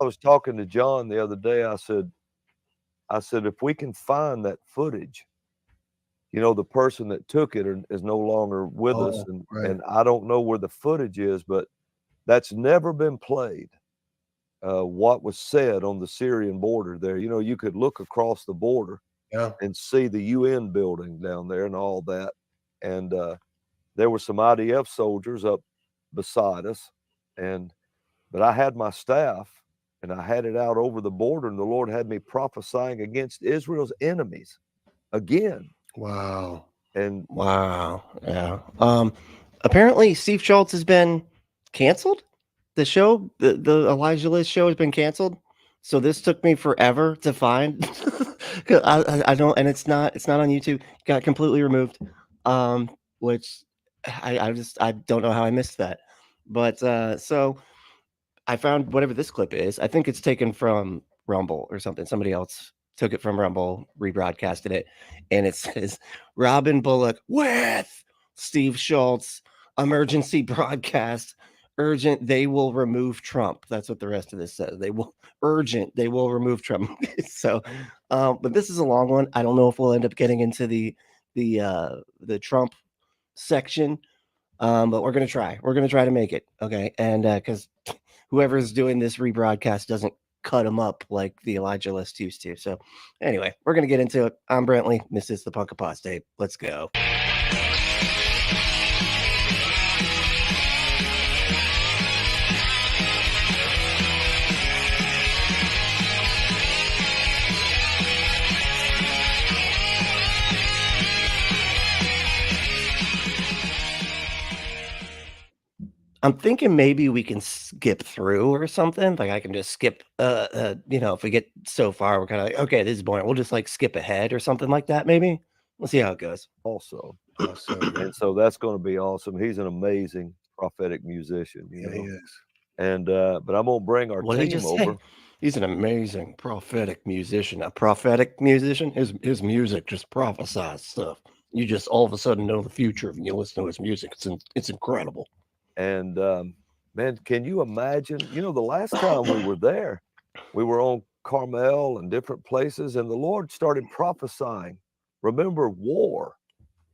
I was talking to John the other day. I said, if we can find that footage, the person that took it is no longer with us, and I don't know where the footage is, but that's never been played. What was said on the Syrian border there, you could look across the border and see the UN building down there and all that. And there were some IDF soldiers up beside us, but I had my staff and I had it out over the border, and the Lord had me prophesying against Israel's enemies again. Wow. Wow. Yeah. Apparently Steve Shultz has been canceled. The show, the Elijah List show has been canceled. So this took me forever to find. I don't, and it's not on YouTube. It got completely removed. Which I don't know how I missed that. But so I found whatever this clip is. I think it's taken from Rumble or something. Somebody else took it from Rumble, rebroadcasted it, and it says Robin Bullock with Steve Shultz, emergency broadcast, urgent, they will remove Trump. That's what the rest of this says. They will remove Trump. So, but this is a long one. I don't know if we'll end up getting into the Trump section, but we're gonna try. We're gonna try to make it, okay? And because whoever's doing this rebroadcast doesn't cut them up like the Elijah List used to. So anyway, we're going to get into it. I'm Brentley. This is the Punk Apostate. Let's go. I'm thinking maybe we can skip through or something. Like I can just skip, if we get so far, we're kind of like, okay, this is boring. We'll just like skip ahead or something like that. Maybe we'll see how it goes. Also, and so that's going to be awesome. He's an amazing prophetic musician. He is. And, but I'm going to bring our team over. He's an amazing prophetic musician. A prophetic musician, his music just prophesies stuff. You just all of a sudden know the future when you listen to his music. It's incredible. And man, can you imagine? The last time we were there, we were on Carmel and different places, and the Lord started prophesying. Remember, war.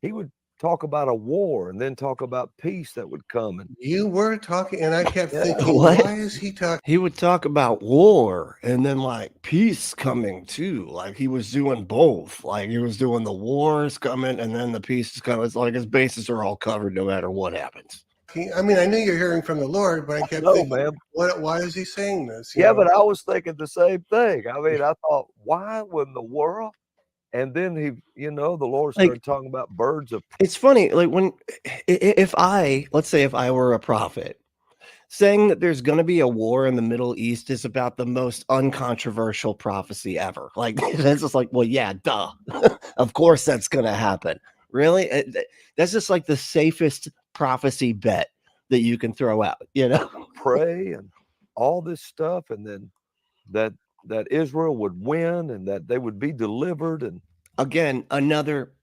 He would talk about a war and then talk about peace that would come. And you were talking, and I kept thinking, why is he talking? He would talk about war and then like peace coming too. Like he was doing both. Like he was doing the wars coming and then the peace is coming. It's like his bases are all covered no matter what happens. I mean, I knew you're hearing from the Lord, but I kept thinking, man, why is he saying this? But I was thinking the same thing. I mean, I thought, why in the world? And then the Lord started talking about birds of prey. It's funny, like let's say if I were a prophet, saying that there's going to be a war in the Middle East is about the most uncontroversial prophecy ever. Like, that's just like, well, yeah, duh. Of course that's going to happen. Really? That's just like the safest prophecy bet that you can throw out, Pray and all this stuff, and then that Israel would win and that they would be delivered. And again, another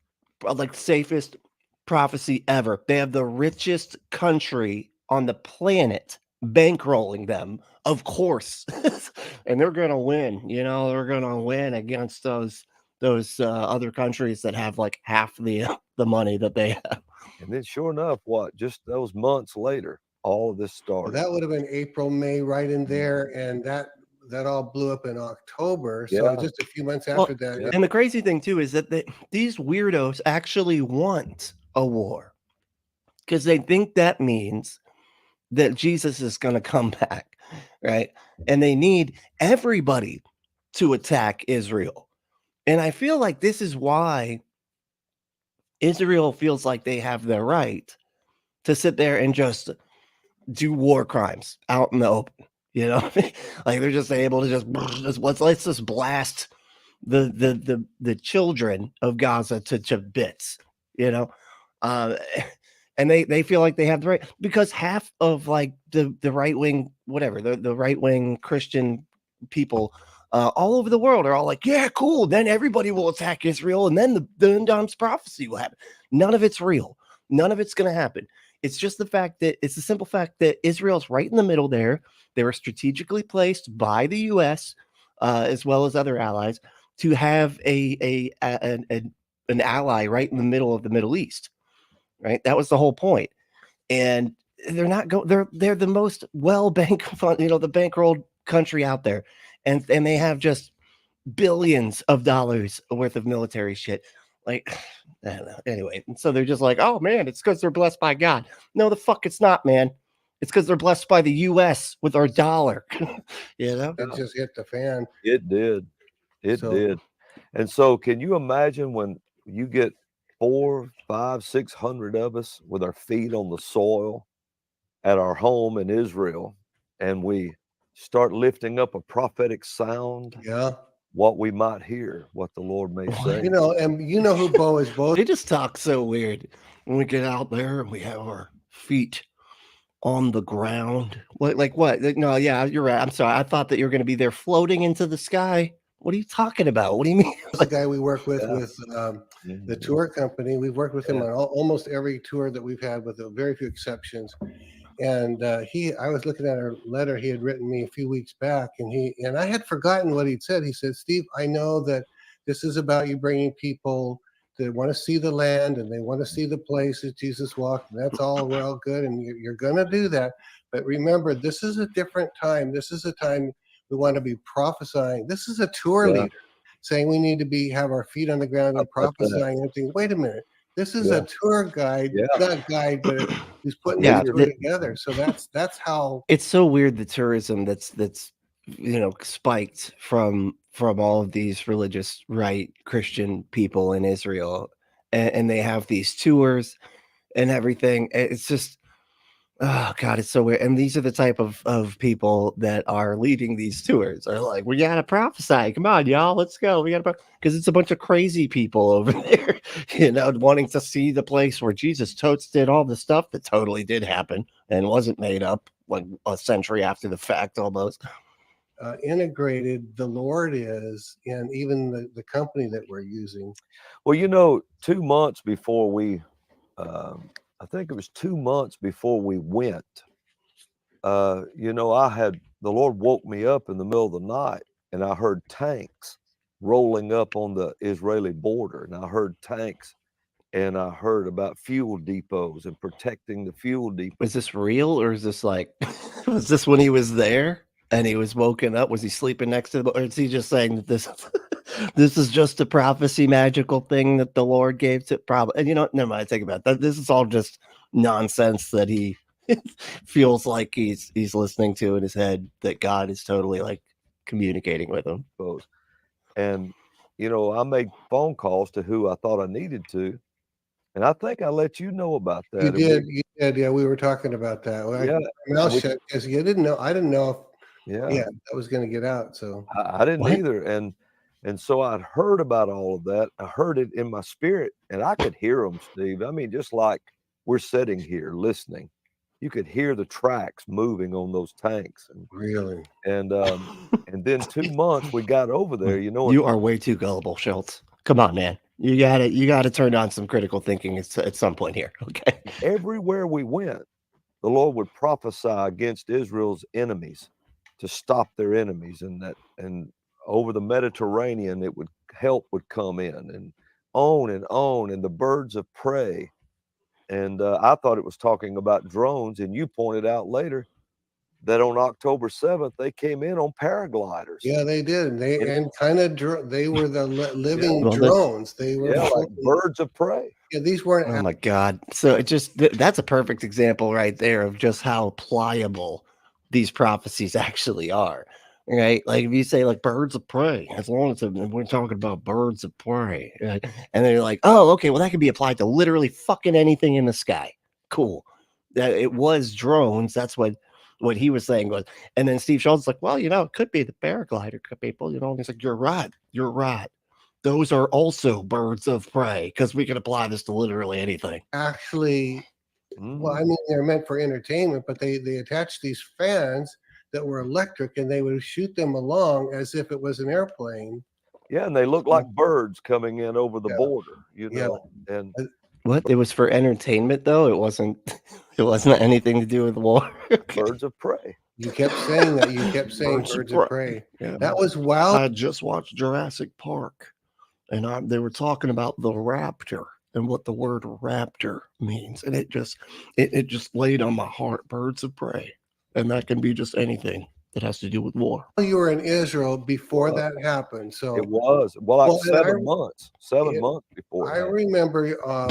like safest prophecy ever. They have the richest country on the planet bankrolling them, of course. And they're gonna win, they're gonna win against those other countries that have like half the money that they have. And then sure enough, just those months later, all of this started. Well, that would have been April, May, right in there. And that all blew up in October. So just a few months after that. Yeah. And the crazy thing too is that these weirdos actually want a war because they think that means that Jesus is going to come back, right? And they need everybody to attack Israel. And I feel like this is why Israel feels like they have the right to sit there and just do war crimes out in the open. Like they're just able to just let's just blast the children of Gaza to bits, and they feel like they have the right because half of like the right wing the right wing Christian people all over the world are all like, yeah, cool. Then everybody will attack Israel, and then the end times prophecy will happen. None of it's real. None of it's going to happen. It's just the fact that it's the simple fact that Israel's right in the middle there. They were strategically placed by the U.S. As well as other allies to have an ally right in the middle of the Middle East. Right, that was the whole point. And they're not they're the most the bankrolled country out there, and they have just billions of dollars worth of military shit. Like, I don't know. Anyway, and so they're just like, oh man, it's because they're blessed by God. No, the fuck it's not, man. It's because they're blessed by the U.S. with our dollar. You know, it just hit the fan. It did. It did. And so, can you imagine when you get 400, 500, 600 of us with our feet on the soil at our home in Israel, and we start lifting up a prophetic sound? Yeah. What we might hear, what the Lord may say. You know, and you know who Bo is. Bo. They just talk so weird when we get out there and we have our feet on the ground. What? No, yeah, you're right. I'm sorry. I thought that you were going to be there floating into the sky. What are you talking about? What do you mean? The guy we work with the tour company. We've worked with him on almost every tour that we've had, with very few exceptions. And I was looking at a letter he had written me a few weeks back, and I had forgotten what he'd said. He said, Steve, I know that this is about you bringing people that want to see the land and they want to see the place that Jesus walked, and that's all well good, and you're going to do that. But remember, this is a different time. This is a time we want to be prophesying. This is a tour leader saying we need to have our feet on the ground and prophesying and things. Wait a minute. This is a tour guide, not guide, but he's putting the tour together. So that's how it's so weird, the tourism that's spiked from all of these religious right Christian people in Israel, and they have these tours and everything. It's just, oh God, it's so weird. And these are the type of people that are leading these tours. Are like, we gotta prophesy. Come on, y'all, let's go. We gotta, because it's a bunch of crazy people over there, wanting to see the place where Jesus totes did all the stuff that totally did happen and wasn't made up like a century after the fact almost. Integrated the Lord is, and even the company that we're using. Well, 2 months before we I think it was 2 months before we went, the Lord woke me up in the middle of the night, and I heard tanks rolling up on the Israeli border, and I heard tanks, and I heard about fuel depots and protecting the fuel depots. Was this real, or is this like, was this when he was there and he was woken up? Was he sleeping next to the, or is he just saying that this is just a prophecy, magical thing that the Lord gave to probably? And never mind. Think about that. This is all just nonsense that he feels like he's listening to in his head, that God is totally like communicating with him. And I made phone calls to who I thought I needed to, and I think I let you know about that. You did. Yeah, we were talking about that. Well, because you didn't know. I didn't know if that was going to get out. So I didn't either. And so I'd heard about all of that. I heard it in my spirit, and I could hear them, Steve. I mean, just like we're sitting here listening, you could hear the tracks moving on those tanks. And really, and then 2 months we got over there. You are way too gullible, Shultz. Come on, man. You gotta turn on some critical thinking at some point here. Okay. Everywhere we went, the Lord would prophesy against Israel's enemies, to stop their enemies, and over the Mediterranean, help would come in, and on, and the birds of prey. And I thought it was talking about drones, and you pointed out later that on October 7th, they came in on paragliders. Yeah, they did. They were the living drones. They were like birds of prey. Yeah, these weren't. Oh my God. So that's a perfect example right there of just how pliable these prophecies actually are. Right? Like if you say like birds of prey, as long as we're talking about birds of prey, right? And they're like, oh, okay, well that could be applied to literally fucking anything in the sky. Cool. That it was drones. That's what he was saying was. And then Steve Shultz is like, well, it could be the paraglider people, and he's like, you're right. Those are also birds of prey, because we can apply this to literally anything. Actually, well, I mean, they're meant for entertainment, but they attached these fans that were electric, and they would shoot them along as if it was an airplane. Yeah, and they look like birds coming in over the border, And what? It was for entertainment, though. It wasn't It wasn't anything to do with war. Okay. Birds of prey. You kept saying that. You kept saying birds of prey. Yeah. That was wild. I just watched Jurassic Park, and they were talking about the raptor and what the word raptor means, and it just laid on my heart. Birds of prey, and that can be just anything that has to do with war. You were in Israel before that happened, so It was Well, 7 months. 7 months before. I remember. I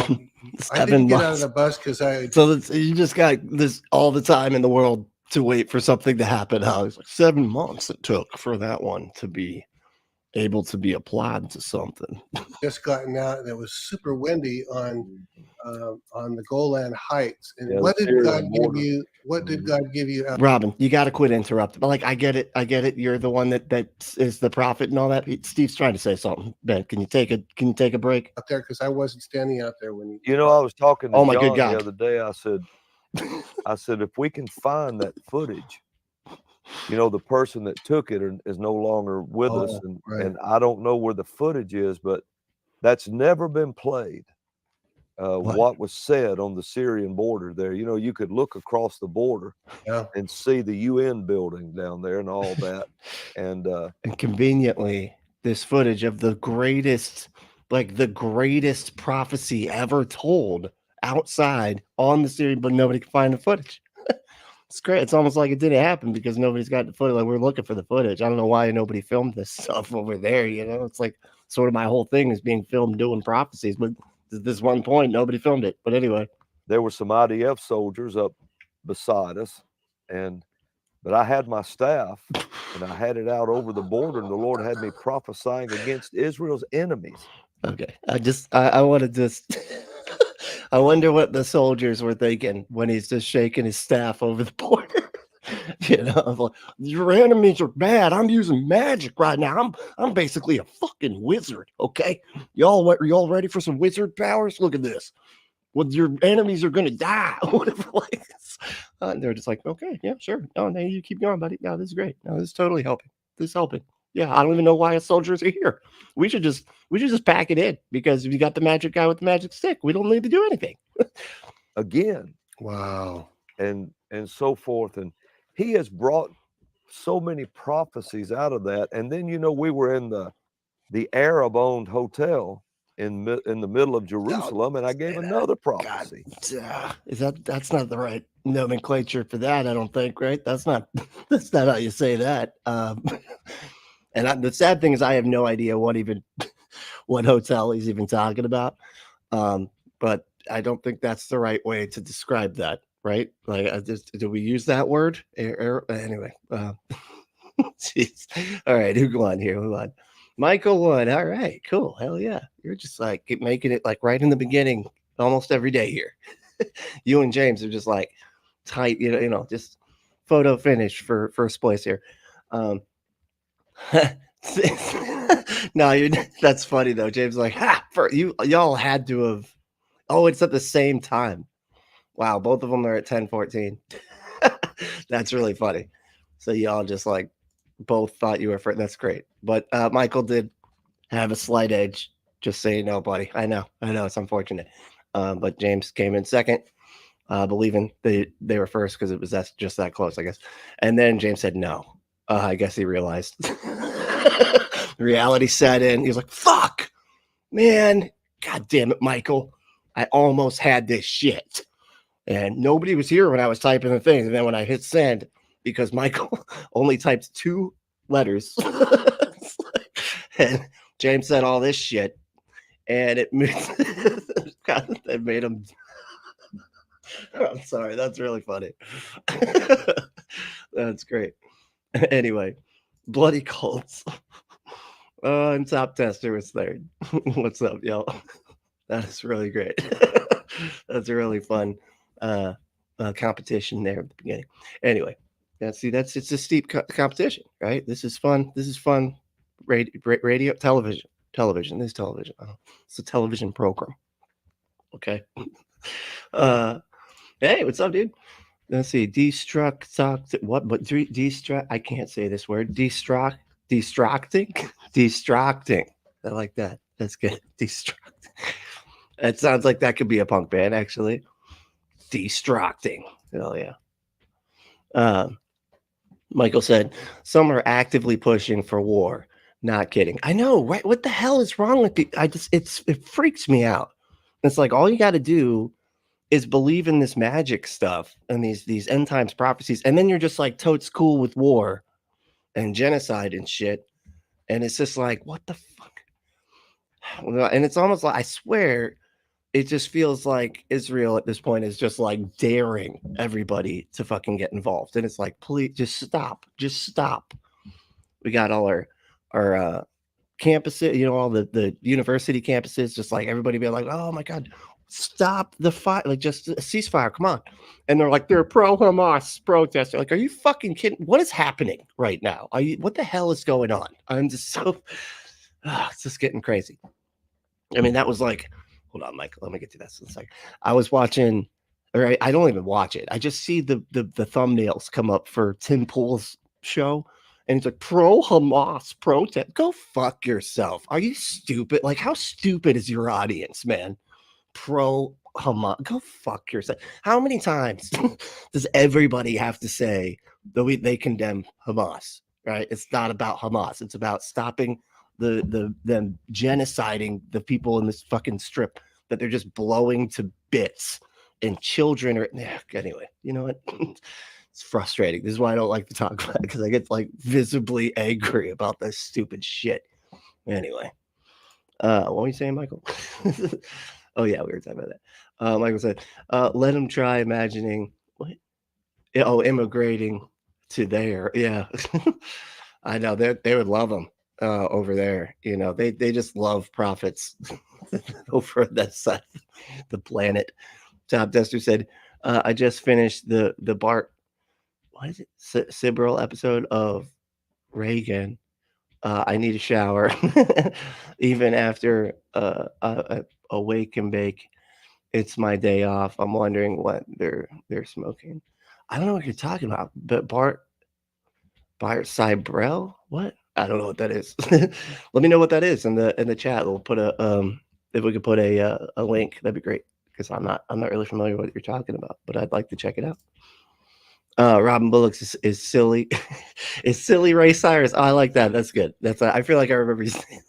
7 didn't get out of months. the bus because You just got this all the time in the world to wait for something to happen. How it's like 7 months it took for that one to be able to be applied to something. just gotten out, and it was super windy on the Golan Heights. And Yeah, what the did God Syrian give border. you? What did God give you? Robin, you got to quit interrupting. But like, I get it. You're the one that is the prophet and all that. Steve's trying to say something. Ben, can you take a break? Out there, because I wasn't standing out there when you. You know, I was talking to Oh my good John God. the other day. I said, if we can find that footage, you know, the person that took it is no longer with us, and I don't know where the footage is, but that's never been played. What was said on the Syrian border there, you know, you could look across the border and see the UN building down there and all that. And conveniently, this footage of the greatest prophecy ever told outside on the Syrian, but nobody can find the footage. It's great. It's almost like it didn't happen because nobody's got the footage. Like, we're looking for the footage. I don't know why nobody filmed this stuff over there. You know, it's like sort of my whole thing is being filmed doing prophecies, but at this one point, nobody filmed it. But anyway, there were some IDF soldiers up beside us, but I had my staff and I had it out over the border, and the Lord had me prophesying against Israel's enemies. Okay, I want to just. I wonder what the soldiers were thinking when he's just shaking his staff over the border. You know, like, your enemies are bad. I'm using magic right now. I'm basically a fucking wizard. Okay, y'all ready for some wizard powers? Look at this. Well, your enemies are gonna die. Whatever. Like this. And they're just like, okay, yeah, sure. No, you keep going, buddy. No, this is great. No, this is totally helping. This is helping. Yeah, I don't even know why soldiers are here. We should just pack it in because we got the magic guy with the magic stick. We don't need to do anything. Again. Wow. And so forth. And he has brought so many prophecies out of that. And then, you know, we were in the Arab-owned hotel in the middle of Jerusalem, and I gave another prophecy. That's not the right nomenclature for that, I don't think, right? That's not how you say that. And the sad thing is, I have no idea what hotel he's even talking about. But I don't think that's the right way to describe that, right? Like, do we use that word? Anyway, geez. All right, who go on here? Who on? Michael Wood. All right, cool. Hell yeah. You're just like making it like right in the beginning almost every day here. You and James are just like tight, you know, just photo finish for first place here. No, that's funny though. James like, y'all had to have. Oh, it's at the same time. Wow, both of them are at 10:14. That's really funny. So y'all just like both thought you were first. That's great. But Michael did have a slight edge. Just so you know, buddy. I know. It's unfortunate. But James came in second, believing they were first because it was just that close, I guess. And then James said no. I guess he realized. Reality set in. He was like, fuck, man. God damn it, Michael. I almost had this shit. And nobody was here when I was typing the thing. And then when I hit send, because Michael only typed 2 letters. And James said all this shit. And it made him. I'm sorry. That's really funny. That's great. Anyway, Bloody Cults. And Top Tester was third. What's up, y'all? That is really great. That's a really fun competition there at the beginning. Anyway, it's a steep competition, right? This is fun. Radio, television. This is television. It's a television program. Okay. Hey, what's up, dude? Let's see. Destruct. What? But destruct. I can't say this word. Distracting. I like that. That's good. Destruct. It sounds like that could be a punk band, actually. destructing. Oh yeah. Michael said, some are actively pushing for war. Not kidding. I know, right? What the hell is wrong with it freaks me out. It's like all you got to do is believe in this magic stuff and these end times prophecies, and then you're just like totes cool with war and genocide and shit. And it's just like, what the fuck? And it's almost like, I swear, it just feels like Israel at this point is just like daring everybody to fucking get involved. And it's like, please just stop. We got all our campuses, you know, all the university campuses, just like everybody be like, oh my God, stop the fight. Like just a ceasefire. Come on. And they're like, they're pro-Hamas protesters. Like, are you fucking kidding? What is happening right now? What the hell is going on? I'm just so, it's just getting crazy. I mean, that was like, hold on, Mike. Let me get to this in a second. I was watching, or I don't even watch it. I just see the thumbnails come up for Tim Pool's show, and it's like pro-Hamas protest. Go fuck yourself. Are you stupid? Like, how stupid is your audience, man? Pro-Hamas. Go fuck yourself. How many times does everybody have to say that they condemn Hamas? Right? It's not about Hamas. It's about stopping them genociding the people in this fucking strip that they're just blowing to bits, and children are anyway. You know what? It's frustrating. This is why I don't like to talk about it, because I get like visibly angry about this stupid shit. Anyway, what were you saying, Michael? Oh yeah, we were talking about that. Michael said, let them try imagining what? Oh, immigrating to there. Yeah. I know they would love them. Over there, you know, they just love prophets over that side of the planet. Top Duster said, I just finished the Bart, what is it, Sibrel episode of Reagan. I need a shower. Even after a wake and bake, it's my day off. I'm wondering what they're smoking. I don't know what you're talking about, but Bart Sibrel, what? I don't know what that is. Let me know what that is in the chat. We'll put if we could put a link, that'd be great, because I'm not really familiar with what you're talking about, but I'd like to check it out. Robin Bullocks is silly. Is silly Ray Cyrus. Oh, I like that. That's good. I feel like I remember you saying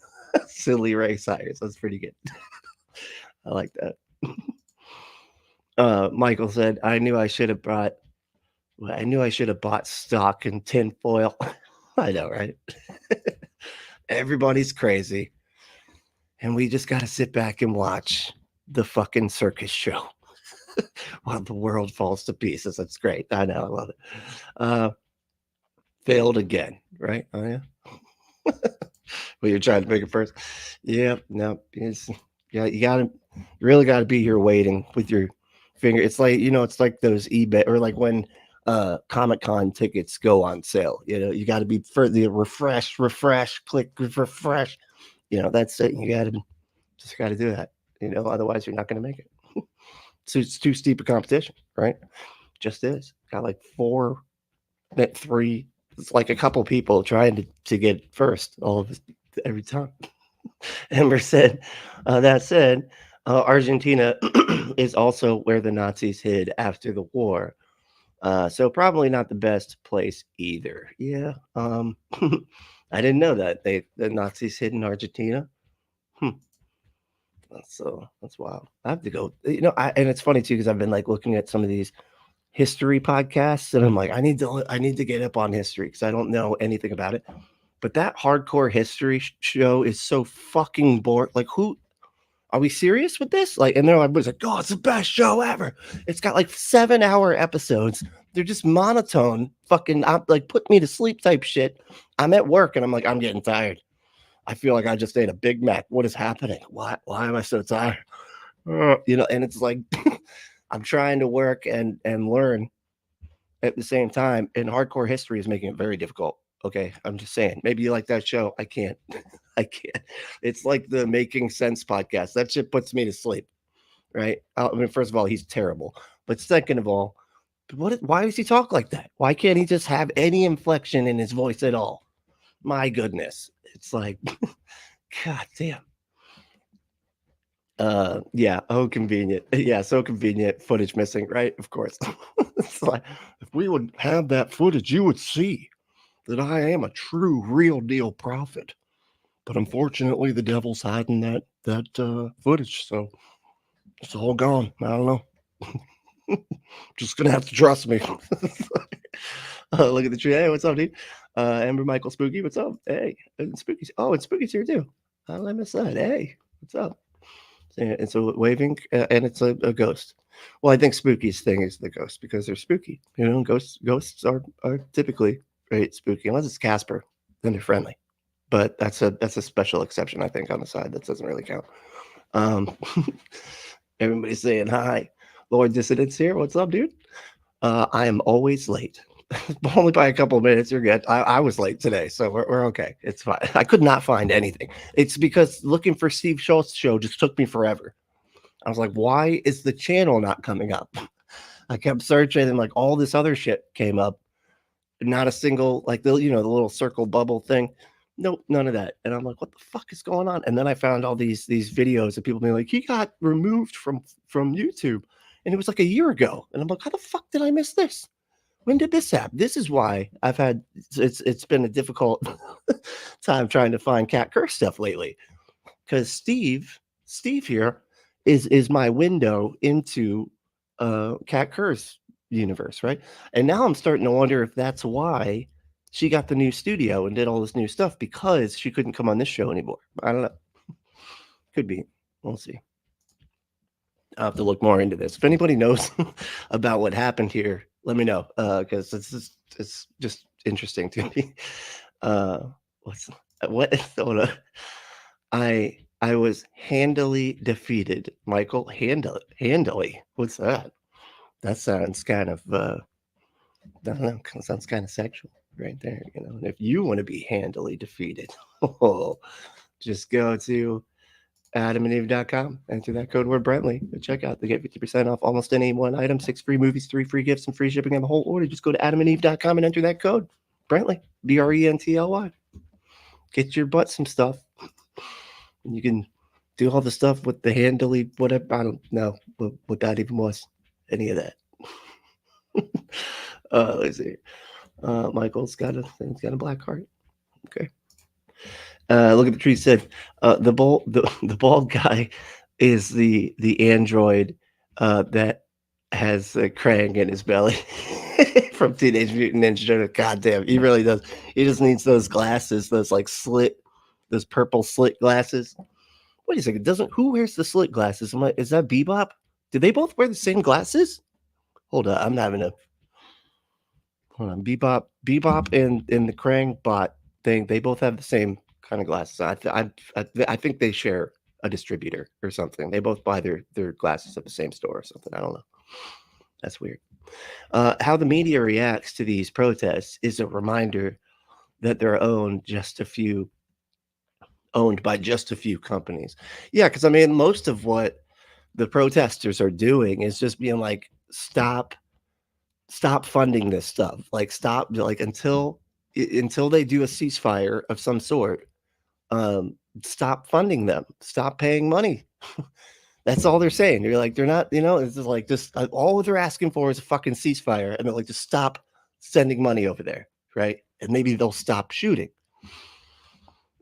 silly Ray Cyrus. That's pretty good. I like that. Michael said, I knew I should have bought stock in tinfoil. I know, right? Everybody's crazy, and we just got to sit back and watch the fucking circus show while the world falls to pieces. That's great. I know, I love it. Failed again, right? Oh yeah. Well, you're trying to make it first. Yeah, no, yeah, you really got to be here waiting with your finger. It's like, you know, it's like those eBay, or like when Comic-Con tickets go on sale. You know, you got to be for the refresh, click, refresh. You know, that's it. You got to do that. You know, otherwise you're not going to make it. So it's too steep a competition, right? Just is. Got like 3. It's like a couple people trying to get first every time. Ember said, that said, Argentina is also where the Nazis hid after the war. So probably not the best place either. Yeah. I didn't know that the Nazis hid in Argentina. That's wild. I have to go, you know, and it's funny too, because I've been like looking at some of these history podcasts, and I'm like, I need to get up on history, because I don't know anything about it. But that hardcore history show is so fucking boring. Like, who are we serious with this? Like, and they're like, oh, it's the best show ever. It's got like 7-hour episodes. They're just monotone, fucking like put me to sleep type shit. I'm at work and I'm like, I'm getting tired. I feel like I just ate a Big Mac. What is happening? Why am I so tired? You know, and it's like I'm trying to work and learn at the same time, and hardcore history is making it very difficult. Okay, I'm just saying. Maybe you like that show. I can't. It's like the Making Sense podcast. That shit puts me to sleep, right? I mean, first of all, he's terrible. But second of all, why does he talk like that? Why can't he just have any inflection in his voice at all? My goodness. It's like, God damn. Yeah. Oh, convenient. Yeah. So convenient. Footage missing, right? Of course. It's like, if we would have that footage, you would see that I am a true, real deal prophet. But unfortunately, the devil's hiding that footage, so it's all gone. I don't know. Just gonna have to trust me. Look at the tree. Hey, what's up, dude? Amber Michael Spooky, what's up? Hey, and Spooky's. Oh, and Spooky's here too. I missed that. Hey, what's up? And so waving, and it's a ghost. Well, I think Spooky's thing is the ghost because they're spooky. You know, ghosts are typically right spooky unless it's Casper, then they're friendly. But that's a special exception, I think, on the side that doesn't really count. Everybody's saying hi. Lord Dissident's here. What's up, dude? I am always late. Only by a couple of minutes. You're good. I was late today, so we're okay. It's fine. I could not find anything. It's because looking for Steve Shultz show just took me forever. I was like, why is the channel not coming up? I kept searching and like all this other shit came up. Not a single, like the little circle bubble thing. Nope, none of that. And I'm like, what the fuck is going on? And then I found all these videos of people being like, he got removed from YouTube. And it was like a year ago. And I'm like, how the fuck did I miss this? When did this happen? This is why I've had it's been a difficult time trying to find Cat Curse stuff lately. Because Steve here is my window into Cat Curse universe, right? And now I'm starting to wonder if that's why she got the new studio and did all this new stuff, because she couldn't come on this show anymore. I don't know. Could be. We'll see. I'll have to look more into this. If anybody knows about what happened here, let me know, because it's just interesting to me. I was handily defeated, Michael. Handily. What's that? That sounds kind of I don't know. Sounds kind of sexual right there. You know, and if you want to be handily defeated, just go to AdamandEve.com, enter that code word Brentley, and check out. They get 50% off almost any one item, 6 free movies, 3 free gifts, and free shipping on the whole order. Just go to AdamandEve.com and enter that code Brentley, BRENTLY. Get your butt some stuff, and you can do all the stuff with the handily whatever. I don't know what that even was. Any of that. Let's see. Michael's got a black heart. Okay. Look at the tree. Said the bald guy is the android that has a Krang in his belly from Teenage Mutant Ninja Turtles. God damn, he really does. He just needs those glasses, those purple slit glasses. Wait a second, who wears the slit glasses? Is that Bebop? Do they both wear the same glasses? Hold on, I'm having a hold on. Bebop and the Krang bot thing, they both have the same kind of glasses. I think they share a distributor or something. They both buy their glasses at the same store or something. I don't know. That's weird. How the media reacts to these protests is a reminder that they're owned by just a few companies. Yeah, because I mean, most of what the protesters are doing is just being like, stop funding this stuff. Like, stop, like until they do a ceasefire of some sort. Stop funding them. Stop paying money. That's all they're saying. You're like, they're not, it's just like, all they're asking for is a fucking ceasefire. And they're like, just stop sending money over there. Right. And maybe they'll stop shooting.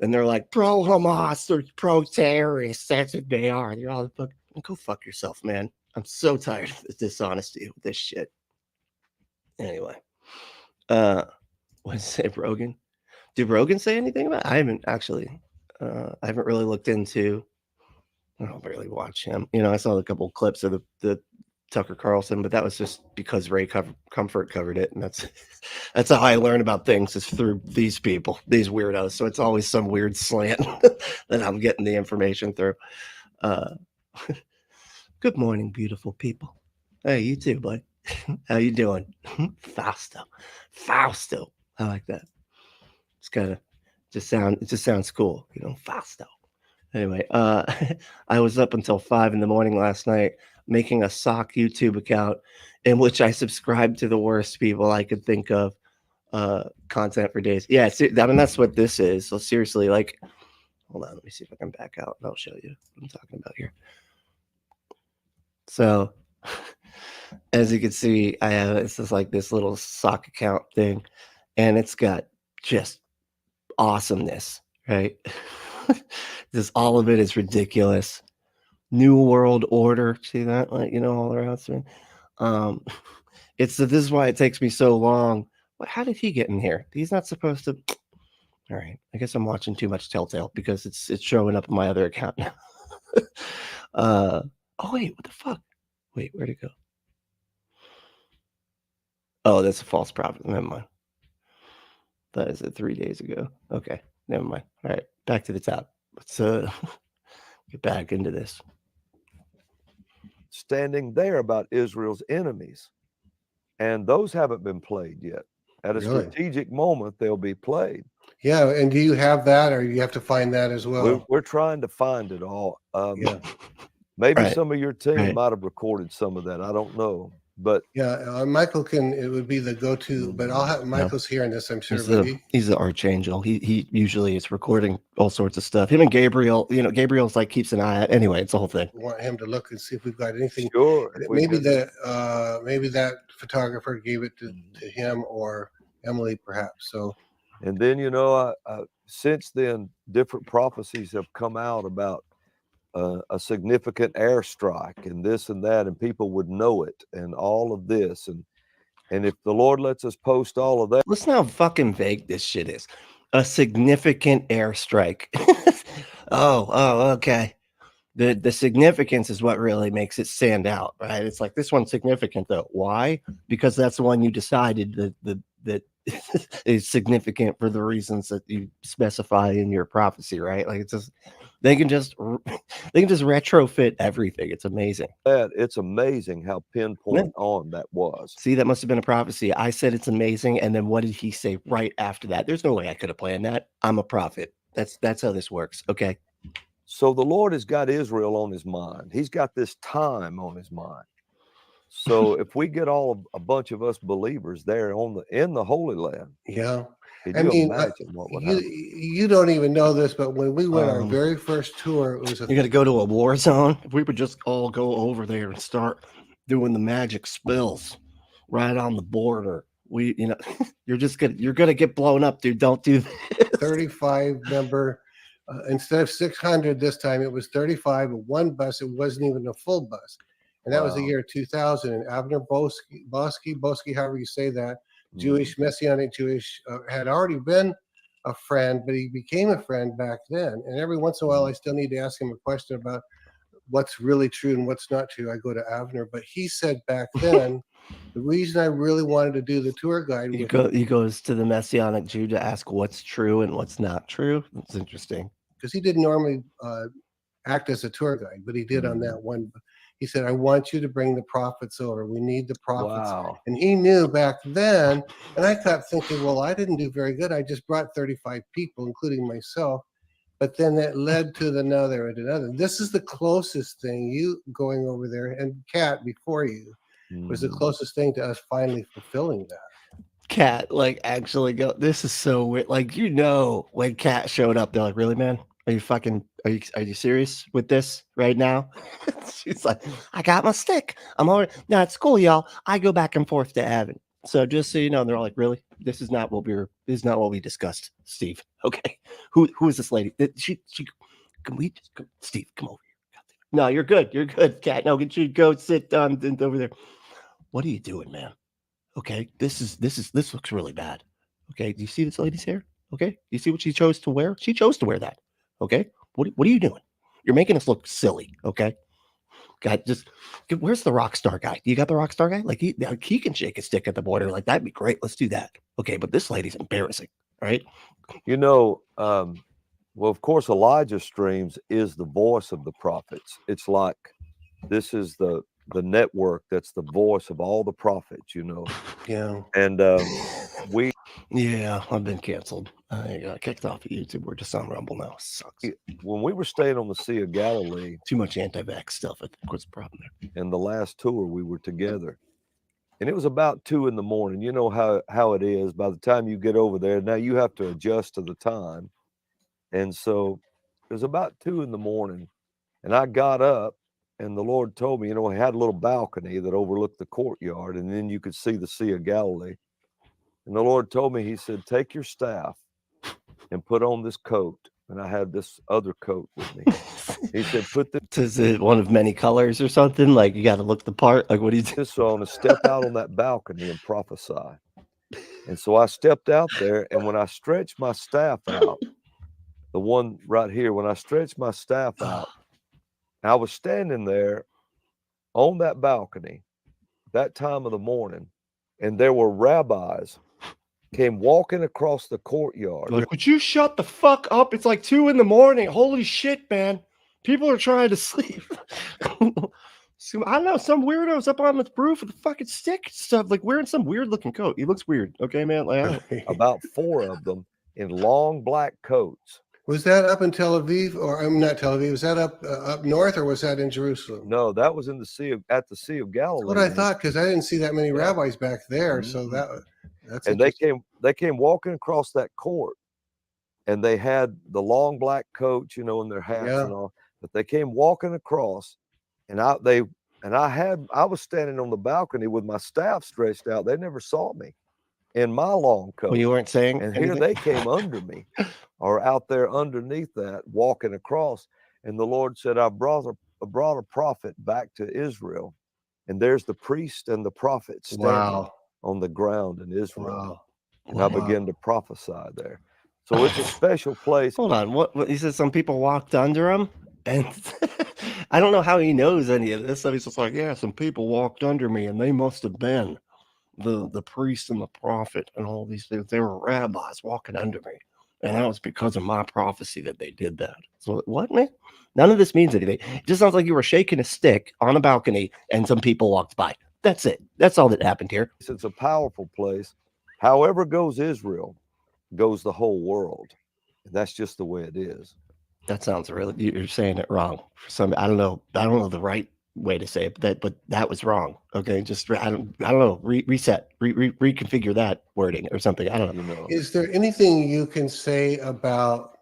And they're like, pro Hamas or pro terrorists. That's what they are. You're all like, go fuck yourself, man. I'm so tired of this dishonesty with this shit. Anyway, what's it, Rogan? Did Rogan say anything about it? I haven't really looked into. I don't really watch him. I saw a couple of clips of the Tucker Carlson, but that was just because Ray Comfort covered it, and that's how I learn about things, is through these people, these weirdos. So it's always some weird slant that I'm getting the information through. Good morning, beautiful people. Hey, you too, bud. How you doing? Fausto. I like that. It's kind of it just sounds cool, Fausto. Anyway, I was up until 5 a.m. last night making a sock YouTube account in which I subscribed to the worst people I could think of, content for days. Yeah, I mean, that's what this is. So seriously, like, hold on, let me see if I can back out and I'll show you what I'm talking about here. So as you can see, I have this little sock account thing, and it's got just awesomeness, right? Just all of it is ridiculous. New World Order, see that? Like, all around. This is why it takes me so long. How did he get in here? He's not supposed to. All right, I guess I'm watching too much Telltale because it's showing up in my other account now. Oh wait, what the fuck? Wait, where'd it go? Oh, that's a false prophet. Never mind. That is it 3 days ago. Okay, never mind. All right, back to the top. Let's get back into this. Standing there about Israel's enemies, and those haven't been played yet. At a strategic moment, they'll be played. Yeah, and do you have that, or you have to find that as well? We're trying to find it all. Maybe some of your team might have recorded some of that. I don't know, but Michael it would be the go-to. But I'll have Michael's hearing this, I'm sure. He's the archangel. He usually is recording all sorts of stuff. Him and Gabriel, Gabriel's like keeps an eye out. Anyway, it's the whole thing. We want him to look and see if we've got anything. Sure. Maybe that photographer gave it to him or Emily, perhaps. So. And then since then, different prophecies have come out about a significant airstrike and this and that, and people would know it, and all of this, and if the Lord lets us post all of that. Listen how fucking vague this shit is. A significant airstrike. Oh, okay. The significance is what really makes it stand out, right? It's like, this one's significant though. Why? Because that's the one you decided that is significant for the reasons that you specify in your prophecy, right? Like, it's just they can just retrofit everything. It's amazing. It's amazing how pinpoint on that was. See, that must have been a prophecy. I said it's amazing, and then what did he say right after that? There's no way I could have planned that. I'm a prophet. That's how this works. Okay. So the Lord has got Israel on his mind. He's got this time on his mind. So if we get a bunch of us believers there in the Holy Land, imagine what would happen? You don't even know this, but when we went our very first tour, it was you got to go to a war zone. If we would just all go over there and start doing the magic spells right on the border, you're gonna get blown up, dude. Don't do this. 35 member. Instead of 600 this time, it was 35. One bus. It wasn't even a full bus. And that was the year 2000. And Abner Bosky, however you say that, Jewish, Messianic Jewish, had already been a friend, but he became a friend back then. And every once in a while, I still need to ask him a question about what's really true and what's not true. I go to Abner. But he said back then, the reason I really wanted to do the tour guide. He goes to the Messianic Jew to ask what's true and what's not true. That's interesting. Because he didn't normally act as a tour guide, but he did on that one. He said, I want you to bring the prophets over. We need the prophets. Wow. And he knew back then, and I kept thinking, well, I didn't do very good. I just brought 35 people, including myself. But then that led to another and another. This is the closest thing, you going over there, and Kat before you was the closest thing to us finally fulfilling that. Kat, actually go, this is so weird. When Kat showed up, they're like, really, man? Are you serious with this right now? She's like, I got my stick. I'm already now at school, y'all. I go back and forth to Avon. So just so you know, they're all like, really? This is not what we discussed, Steve. Okay. Who is this lady? Can we just go, Steve, come over here. No, you're good. You're good, Kat. No, get you go sit over there. What are you doing, man? Okay, this looks really bad. Okay, do you see this lady's hair? Okay, do you see what she chose to wear? She chose to wear that. Okay, what are you doing? You're making us look silly. Okay, God, where's the rock star guy? You got the rock star guy? He can shake a stick at the border. That'd be great. Let's do that. Okay, but this lady's embarrassing. Right? Well, of course, Elijah's streams is the voice of the prophets. It's like this is the network that's the voice of all the prophets, Yeah. And I've been canceled. I got kicked off of YouTube. We're just on Rumble now. Sucks. When we were staying on the Sea of Galilee, too much anti-vax stuff, I think, was the problem there. And the last tour we were together, and it was about 2 a.m. You know how it is. By the time you get over there, now you have to adjust to the time, and so it was about 2 a.m. and I got up and the Lord told me, you know, he had a little balcony that overlooked the courtyard, and then you could see the Sea of Galilee. And the Lord told me, he said, take your staff and put on this coat. And I had this other coat with me. He said, put this. Is it one of many colors or something? Like you got to look the part? Like what do you do? This on and step out on that balcony and prophesy. And so I stepped out there, and when I stretched my staff out, the one right here, when I stretched my staff out, I was standing there on that balcony that time of the morning, and there were rabbis came walking across the courtyard. Like, would you shut the fuck up? It's like 2 a.m. Holy shit, man. People are trying to sleep. So, I don't know, some weirdos up on the roof with a fucking stick and stuff, like wearing some weird looking coat. He looks weird. Okay, man. Like, about 4 of them in long black coats. Was that up in Tel Aviv, or I'm not Tel Aviv? Was that up north, or was that in Jerusalem? No, that was in the at the Sea of Galilee. That's what I thought, because I didn't see that many rabbis back there. So that's and they came walking across that court, and they had the long black coats, you know, and their hats and all. But they came walking across, and I was standing on the balcony with my staff stretched out. They never saw me in my long coat. well, you weren't saying And anything? here they came under me, or out there underneath that, walking across. And the Lord said, I brought a prophet back to Israel. And there's the priest and the prophet standing on the ground in Israel. And I began to prophesy there. So it's a special place. Hold on. What he said some people walked under him? And I don't know how he knows any of this. So he's just like, yeah, some people walked under me, and they must have been the priest and the prophet and all these things. They were rabbis walking under me, and that was because of my prophecy that they did that. So what, man? None of this means anything. It just sounds like you were shaking a stick on a balcony and some people walked by. That's it. That's all that happened here. It's a powerful place. However goes Israel, goes the whole world. And that's just the way it is. That sounds really, you're saying it wrong. For some, I don't know the right way to say it, but that was wrong. Okay, just I don't know. Reset, reconfigure that wording or something. I don't know. Is there anything you can say about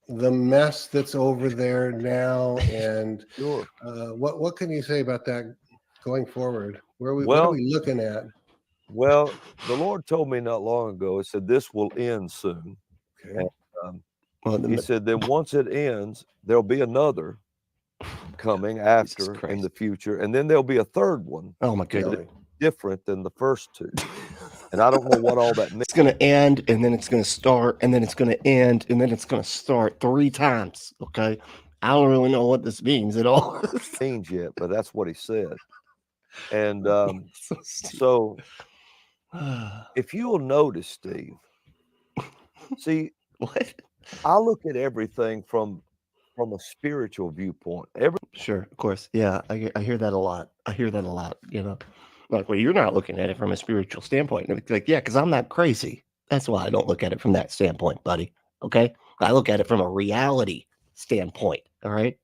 the mess that's over there now, and what can you say about that going forward? What are we looking at? Well, the Lord told me not long ago. He said this will end soon. Okay. And, he said then once it ends, there'll be another coming after in the future, and then there'll be a third one. Oh my goodness! Different than the first two. And I don't know what all that means. It's going to end, and then it's going to start, and then it's going to end, and then it's going to start 3 times. Okay, I don't really know what this means at all. Means yet, but that's what he said. And so if you'll notice, Steve, see, what? I look at everything from a spiritual viewpoint. Sure, of course, yeah, I hear that a lot. You know. Like, well, you're not looking at it from a spiritual standpoint. And it's like, yeah, because I'm not crazy. That's why I don't look at it from that standpoint, buddy. Okay? I look at it from a reality standpoint. All right?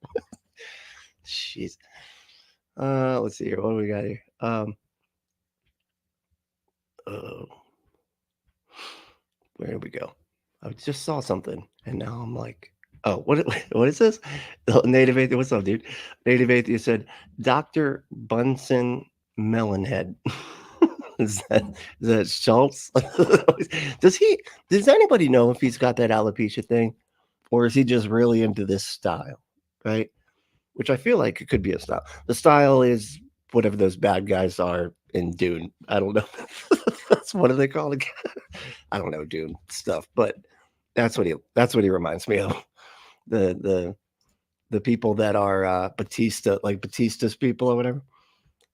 Jeez. Let's see here. What do we got here? Where did we go? I just saw something, and now I'm like, oh, what is this? Native Atheist. What's up, dude? Native Atheist said, Dr. Bunsen Melonhead. is that Shultz? Does anybody know if he's got that alopecia thing, or is he just really into this style, right? Which I feel like it could be a style. The style is whatever those bad guys are in Dune. I don't know. That's what do they call it? I don't know Dune stuff, but that's what he reminds me of. The people that are Batista, like Batista's people or whatever.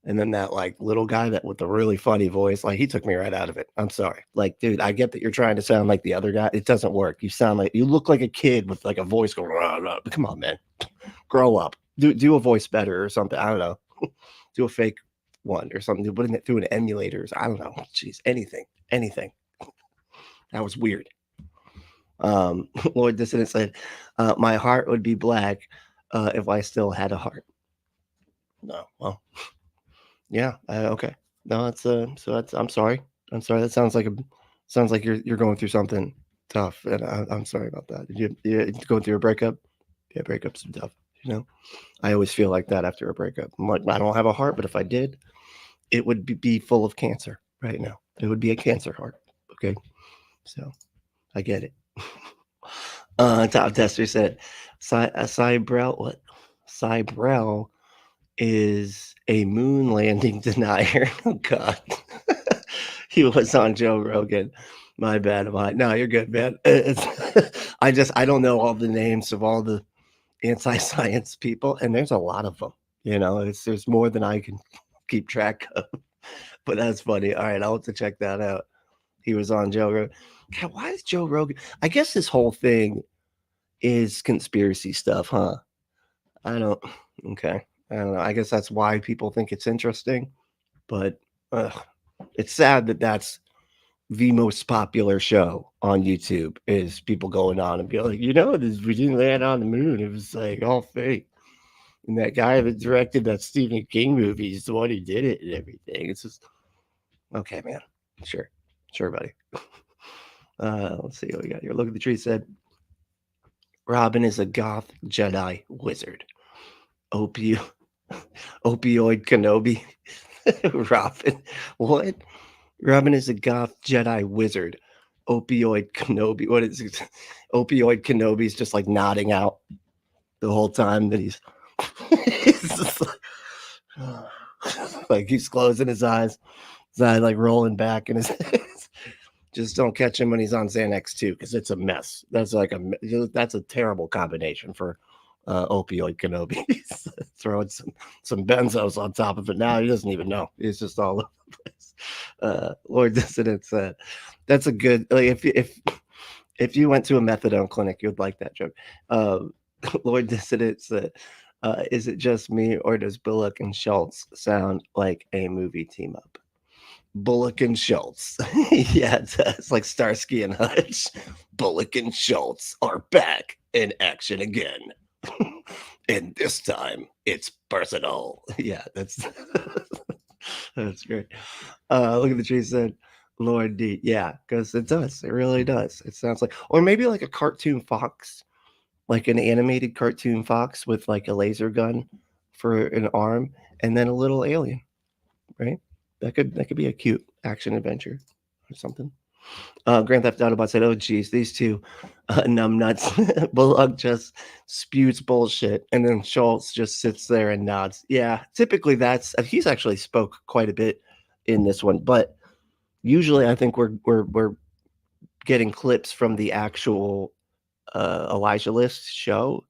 And then that like little guy that with the really funny voice, like he took me right out of it. I'm sorry. Like, dude, I get that you're trying to sound like the other guy. It doesn't work. You look like a kid with like a voice going, rah, rah. Come on, man. Grow up. Do a voice better or something. I don't know. Do a fake one or something. Put it through an emulator. I don't know. Jeez, anything. That was weird. Lord Dissident said, my heart would be black if I still had a heart. No, well. Yeah. Okay. No, I'm sorry. That sounds like you're going through something tough, and I'm sorry about that. You going through a breakup? Yeah, breakups are tough. You know, I always feel like that after a breakup. I'm like, I don't have a heart, but if I did, it would be full of cancer right now. It would be a cancer heart. Okay. So I get it. Top Tester said, Cybrel, what? Cybrel is a moon landing denier. Oh, God. He was on Joe Rogan. My bad. No, you're good, man. I don't know all the names of all the anti-science people, and there's a lot of them. You know, there's more than I can keep track of. But that's funny. All right, I'll have to check that out. He was on Joe Rogan. God, why is Joe Rogan? I guess this whole thing is conspiracy stuff, huh? Okay. I don't know. I guess that's why people think it's interesting. But it's sad that that's the most popular show on YouTube, is people going on and be like, we didn't land on the moon. It was like all fake. And that guy that directed that Stephen King movie is the one who did it and everything. It's just, okay, man. Sure, buddy. Let's see what we got here. Look at the tree. Said, Robin is a goth Jedi wizard. Opioid Kenobi. Robin. What? Robin is a goth Jedi wizard. Opioid Kenobi. What is it? Opioid Kenobi's just like nodding out the whole time that he's just like he's closing his eyes. His eye like rolling back in his head. Just don't catch him when he's on Xanax too, because it's a mess. That's a terrible combination for opioid Kenobi. Throwing some benzos on top of it. Now he doesn't even know. He's just all over the place. Lord Dissident said, "That's a good. Like if you went to a methadone clinic, you'd like that joke." Lord Dissident said, "Is it just me, or does Bullock and Shultz sound like a movie team up?" Bullock and Shultz. Yeah, it's like Starsky and Hutch. Bullock and Shultz are back in action again. And this time it's personal. Yeah, that's great. Look at the tree. Said Lord D. Yeah, because it does. It really does. It sounds like, or maybe like a cartoon fox, like an animated cartoon fox with like a laser gun for an arm, and then a little alien, right? That could be a cute action adventure or something. Grand Theft Autobot said, "Oh geez, these two numbnuts." Bullock just spews bullshit, and then Shultz just sits there and nods. Yeah, typically he's actually spoke quite a bit in this one, but usually I think we're getting clips from the actual Elijah List show,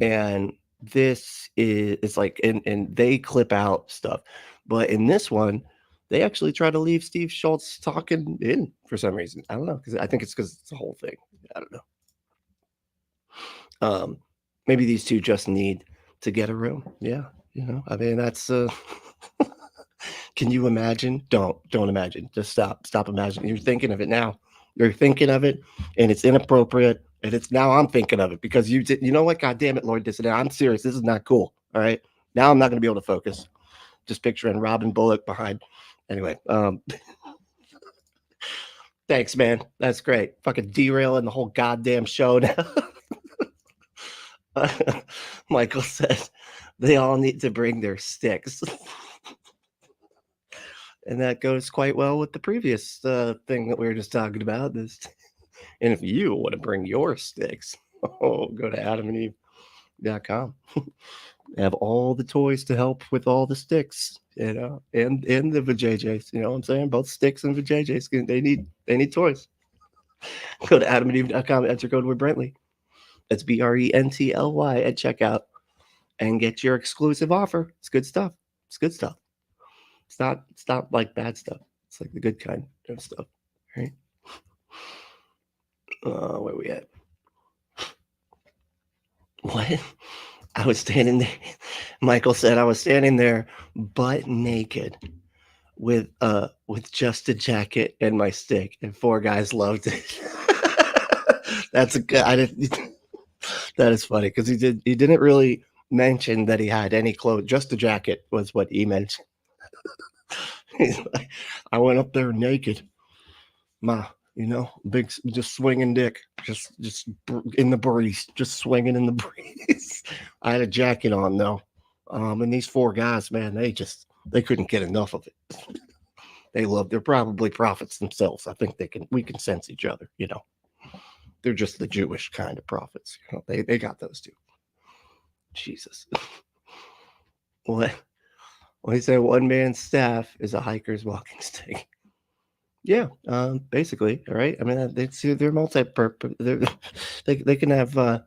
and this is like, and they clip out stuff. But in this one, they actually try to leave Steve Shultz talking in for some reason. I don't know, because I think it's because it's the whole thing. I don't know. Maybe these two just need to get a room. Yeah, I mean, that's. Can you imagine? Don't imagine. Just stop imagining. You're thinking of it now. You're thinking of it, and it's inappropriate. And it's now I'm thinking of it because you know what? God damn it, Lord Dissident. I'm serious. This is not cool. All right. Now I'm not going to be able to focus. Just picturing Robin Bullock behind. Anyway, thanks, man. That's great. Fucking derailing the whole goddamn show now. Michael says they all need to bring their sticks. And that goes quite well with the previous thing that we were just talking about. And if you want to bring your sticks, go to adamandeve.com. Have all the toys to help with all the sticks, and the vajayjays. You know what I'm saying? Both sticks and vajayjays. They need toys. Go to adamandeve.com, enter code word Brentley. That's BRENTLY at checkout, and get your exclusive offer. It's good stuff. It's not like bad stuff. It's like the good kind of stuff, right? Where we at? What? I was standing there. Michael said I was standing there butt naked with just a jacket and my stick, and 4 guys loved it. That's a good. That is funny because he didn't really mention that he had any clothes. Just a jacket was what he mentioned. He's like, I went up there naked. My you know, big, just swinging dick, just in the breeze, just swinging in the breeze. I had a jacket on though. And these 4 guys, man, they couldn't get enough of it. They're probably prophets themselves. I think we can sense each other, you know. They're just the Jewish kind of prophets. You know, they got those too. Jesus. What he said, one man's staff is a hiker's walking stick. Yeah, basically, all right. I mean, they're multi-purpose. They can have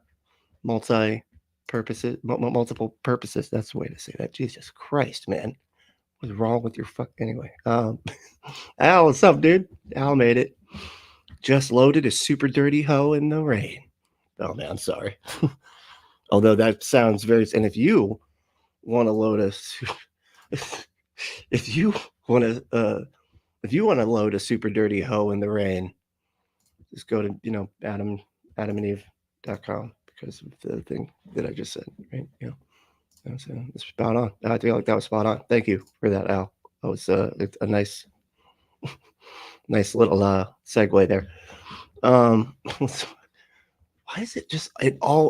multi-purposes, multiple purposes. That's the way to say that. Jesus Christ, man, what's wrong with your fuck? Anyway, Al, what's up, dude? Al made it. Just loaded a super dirty hoe in the rain. Oh man, I'm sorry. Although that sounds very. And if you want to load if you want to load a super dirty hoe in the rain, just go to, you know, adamandeve.com because of the thing that I just said, right? You know, it's spot on. I feel like that was spot on. Thank you for that, Al. That was a nice little segue there. Why is it just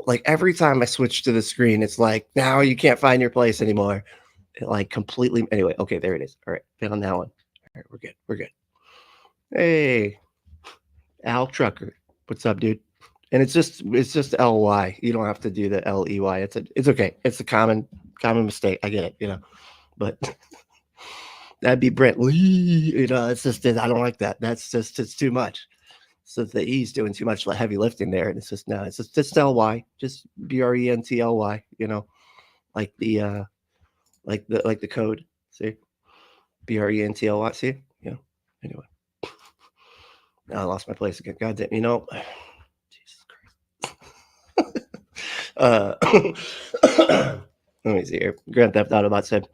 like every time I switch to the screen, it's like, now you can't find your place anymore. It like completely. Anyway, okay, there it is. All right, found that one. All right, we're good. Hey, Al Trucker, what's up, dude? And it's just LY. You don't have to do the LEY. It's okay. It's a common mistake. I get it, you know. But that'd be Brent Lee. You know, it's just, I don't like that. It's too much. So the E's doing too much heavy lifting there, and it's just no. It's just LY, just BRENTLY. You know, like the code. See, BRENTLY. See, yeah. Anyway, now I lost my place again. God damn, you know. Jesus Christ. Let me see here. Grand Theft Autobot said,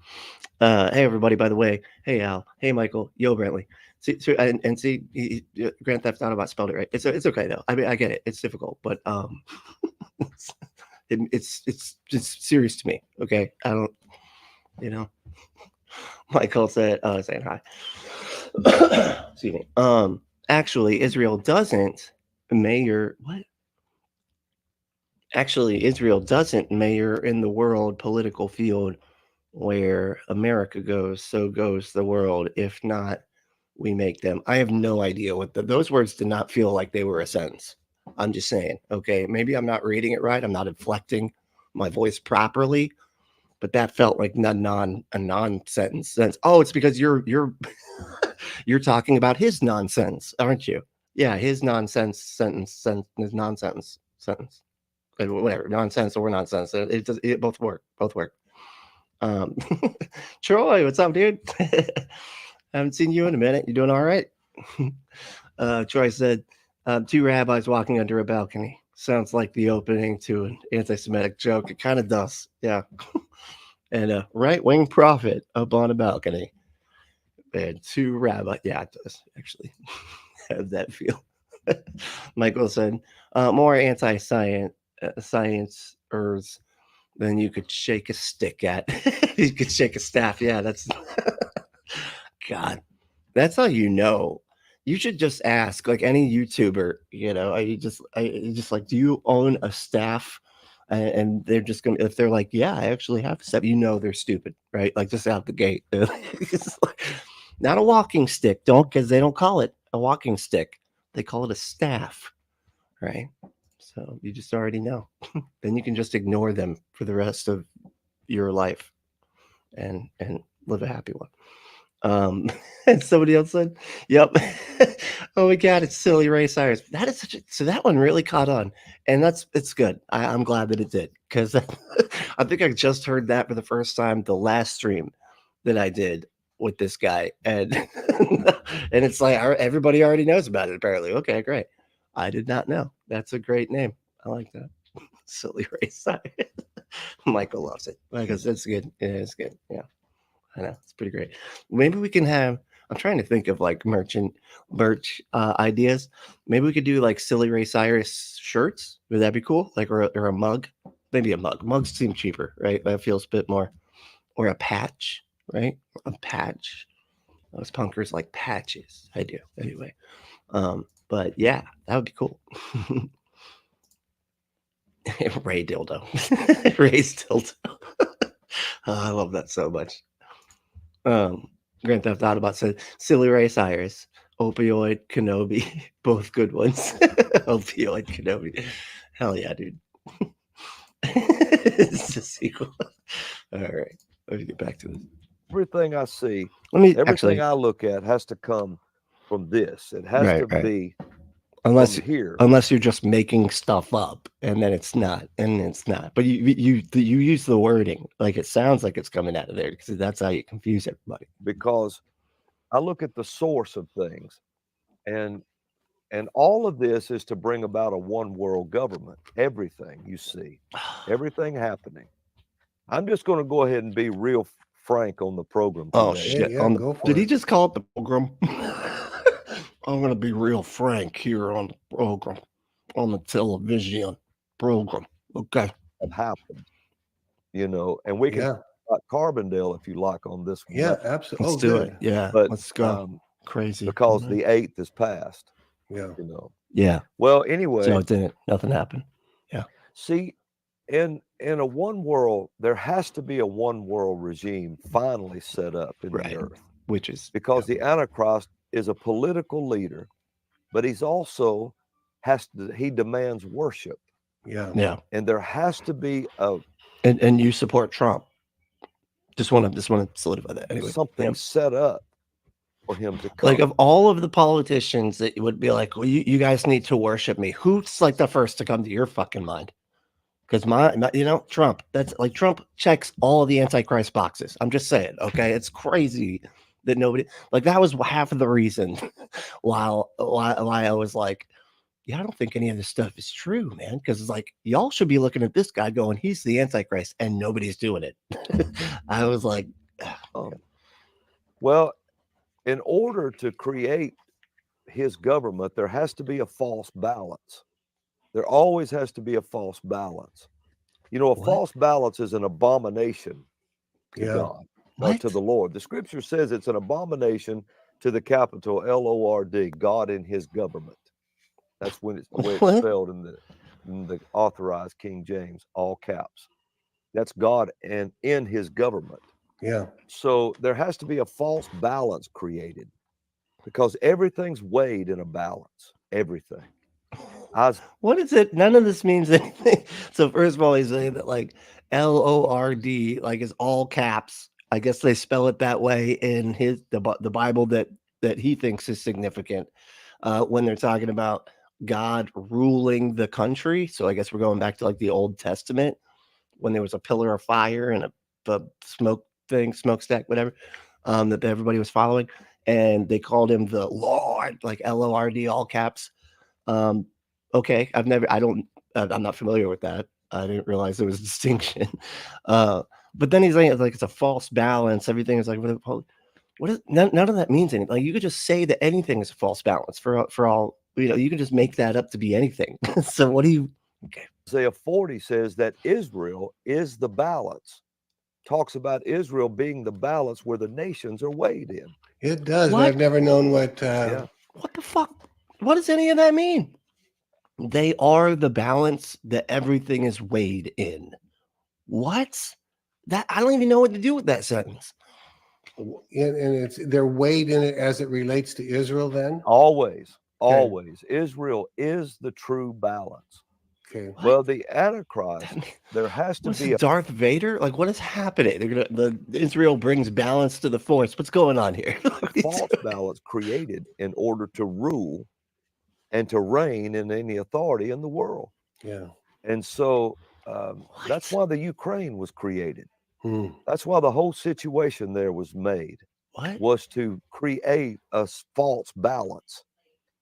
"Hey everybody, by the way, hey Al, hey Michael, yo Brentley." See, Grand Theft Autobot spelled it right. It's okay though. I mean, I get it. It's difficult, but it's serious to me. Okay, I don't, you know. Michael said, saying hi. Excuse me. Actually, Israel doesn't mayor what? Actually, Israel doesn't mayor in the world political field where America goes, so goes the world. If not, we make them. I have no idea what those words did not feel like they were a sentence. I'm just saying, okay, maybe I'm not reading it right. I'm not inflecting my voice properly, but that felt like a non-sentence. Oh, it's because you're you're talking about his nonsense, aren't you? Yeah, his nonsense nonsense sentence. Whatever, nonsense or nonsense. It both work. Troy, what's up, dude? Haven't seen you in a minute. You doing all right? Troy said, 2 rabbis walking under a balcony. Sounds like the opening to an anti-Semitic joke. It kind of does. Yeah. And a right-wing prophet up on a balcony. And 2 rabbis. Yeah, it does actually have that feel. Michael said, more anti-science sciencers than you could shake a stick at. You could shake a staff. Yeah, that's God. That's how you know. You should just ask, like any YouTuber, you know, you just like, do you own a staff? And they're just gonna, if they're like, yeah, I actually have a staff, you know, they're stupid, right? Like just out the gate. Not a walking stick, because they don't call it a walking stick. They call it a staff, right? So you just already know. Then you can just ignore them for the rest of your life and live a happy one. And somebody else said, yep. Oh my God, it's Silly Ray Cyrus. That is so that one really caught on. And it's good. I'm glad that it did, because I think I just heard that for the first time the last stream that I did with this guy. And and it's like everybody already knows about it, apparently. Okay, great. I did not know. That's a great name. I like that. Silly Ray Cyrus. Michael loves it. Because it's good. Yeah, it's good. Yeah. I know, it's pretty great. Maybe we can have, I'm trying to think of like merch ideas. Maybe we could do like Silly Ray Cyrus shirts. Would that be cool? Like, or a mug? Maybe a mug. Mugs seem cheaper, right? That feels a bit more. Or a patch, right? A patch. Those punkers like patches. I do. Anyway. But But yeah, that would be cool. Ray dildo. Ray's dildo. I love that so much. Grand Theft Auto said Silly Ray Cyrus, Opioid Kenobi, both good ones. Opioid Kenobi. Hell yeah, dude. It's a sequel. All right. Let me get back to this. Everything I see, everything I look at has to come from this. It has to be unless here. Unless you're just making stuff up, and then it's not, But you use the wording like it sounds like it's coming out of there, because that's how you confuse everybody. Because I look at the source of things, and all of this is to bring about a one world government. Everything you see, everything happening. I'm just going to go ahead and be real frank on the program today. Oh shit! Yeah, go for did it. he just call it the program? I'm going to be real frank here on the program, on the television program. Okay, it happened, and we can talk about Carbondale if you like on this one. Yeah, absolutely. Let's do it. Yeah, but let's go. Crazy because the 8th is passed. Yeah, Yeah. Well, anyway, so it didn't. Nothing happened. Yeah. See, in a one world, there has to be a one world regime finally set up in the earth, which is because the Antichrist is a political leader, but he's also he demands worship. Yeah. And there has to be and you support Trump. Just want to solidify that anyway. Something set up for him to come. Like, of all of the politicians that would be like, well, you guys need to worship me, who's like the first to come to your fucking mind? Because my Trump. That's like, Trump checks all of the Antichrist boxes. I'm just saying, okay? It's crazy that nobody, like, that was half of the reason why I was like, yeah, I don't think any of this stuff is true, man. Because it's like, y'all should be looking at this guy going, he's the Antichrist, and nobody's doing it. I was like, well, in order to create his government, there has to be a false balance. There always has to be a false balance. A false balance is an abomination to God, to the Lord. The scripture says it's an abomination to the capital Lord, God in his government. That's when it's the way it's spelled in the authorized King James, all caps. That's God and in his government. Yeah. So there has to be a false balance created, because everything's weighed in a balance. Everything. What is it? None of this means anything. So first of all, he's saying that like Lord, like, is all caps. I guess they spell it that way in the Bible that he thinks is significant when they're talking about God ruling the country. So I guess we're going back to like the Old Testament, when there was a pillar of fire and a smokestack, whatever, that everybody was following, and they called him the Lord, like Lord, all caps. Okay, I'm not familiar with that. I didn't realize there was a distinction. But then he's like it's a false balance. Everything is like, what is none of that means anything. Like, you could just say that anything is a false balance for all. You can just make that up to be anything. So what do you? Okay. Isaiah 40 says that Israel is the balance. Talks about Israel being the balance where the nations are weighed in. It does. But I've never known what. What the fuck? What does any of that mean? They are the balance that everything is weighed in. What? That I don't even know what to do with that sentence. And they're weighed in it as it relates to Israel. Then always. Israel is the true balance. Okay. Well, the Antichrist, there has to be Darth Vader. Like, what is happening? Israel brings balance to the force. What's going on here? False balance created in order to rule and to reign in any authority in the world. Yeah. And so that's why the Ukraine was created. That's why the whole situation there was made. Was to create a false balance.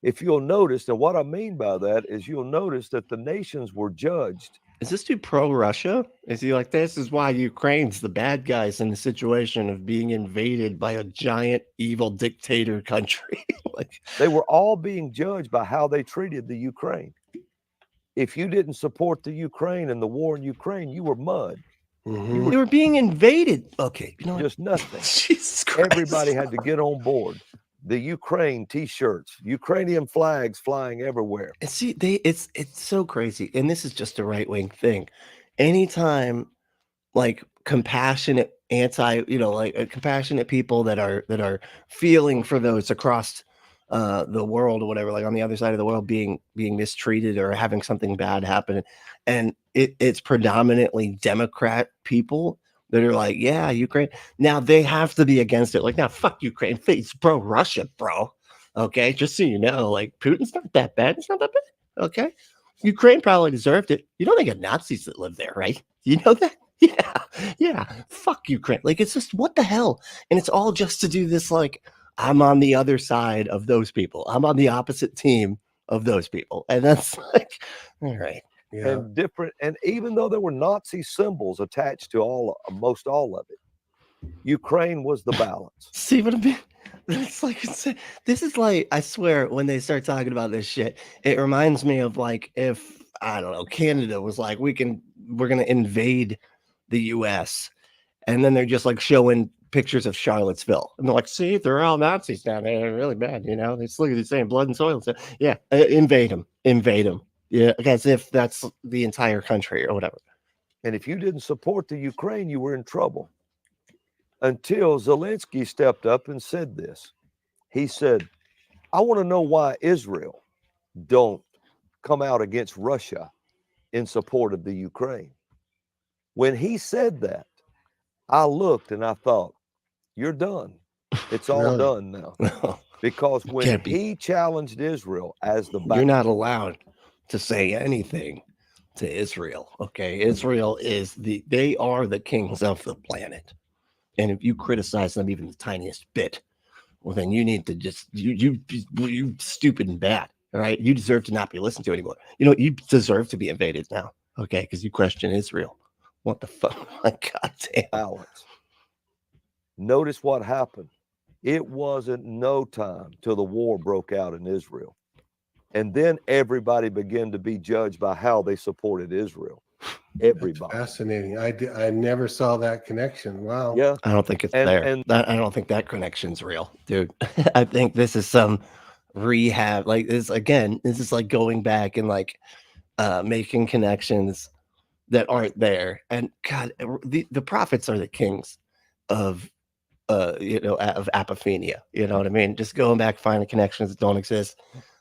If you'll notice, and what I mean by that is, you'll notice that the nations were judged. Is this dude pro-Russia? Is he like, this is why Ukraine's the bad guys in the situation of being invaded by a giant evil dictator country? Like, they were all being judged by how they treated the Ukraine. If you didn't support the Ukraine and the war in Ukraine, you were mud. They were being invaded. Okay, just nothing. Jesus Christ. Everybody had to get on board. the Ukraine T-shirts, Ukrainian flags flying everywhere. And see, it's so crazy. And this is just a right-wing thing. Anytime like compassionate compassionate people that are feeling for those across the world or whatever, like on the other side of the world being mistreated or having something bad happen, and it's predominantly Democrat people that are like, yeah, Ukraine. Now they have to be against it. Like, now, fuck Ukraine. It's pro-Russia, bro. Okay, just so you know, like Putin's not that bad. It's not that bad. Okay, Ukraine probably deserved it. You know they got Nazis that live there, right? You know that? Yeah. Fuck Ukraine. Like, it's just, what the hell? And it's all just to do this, like, I'm on the other side of those people. I'm on the opposite team of those people. And that's like, all right. Yeah. And different, and even though there were Nazi symbols attached to most all of it, Ukraine was the balance. See what I mean? It's like, this is like, I swear, when they start talking about this shit, it reminds me of like, if, I don't know, Canada was like, we're going to invade the US, and then they're just like showing pictures of Charlottesville, and they're like, see, they're all Nazis down there. They're really bad, you know. It's literally saying blood and soil. So, yeah, invade them. Yeah, as if that's the entire country or whatever. And if you didn't support the Ukraine, you were in trouble. Until Zelensky stepped up and said this. He said, I want to know why Israel don't come out against Russia in support of the Ukraine. When he said that, I looked and I thought, you're done. It's all done now. Because when he challenged Israel as the you're not allowed to say anything to Israel. Okay. Israel they are the kings of the planet. And if you criticize them even the tiniest bit, well, then you need to just, you stupid and bad. All right. You deserve to not be listened to anymore. You know, you deserve to be invaded now. Okay. Because you question Israel. What the fuck? My God damn. Alex, notice what happened. It wasn't no time till the war broke out in Israel. And then everybody began to be judged by how they supported Israel. Everybody. That's fascinating. I never saw that connection. Wow. Yeah. I don't think it's there. I don't think that connection's real, dude. I think this is some rehab. Like this again. This is like going back and like making connections that aren't there. And God, the prophets are the kings of of apophenia. You know what I mean? Just going back, finding connections that don't exist.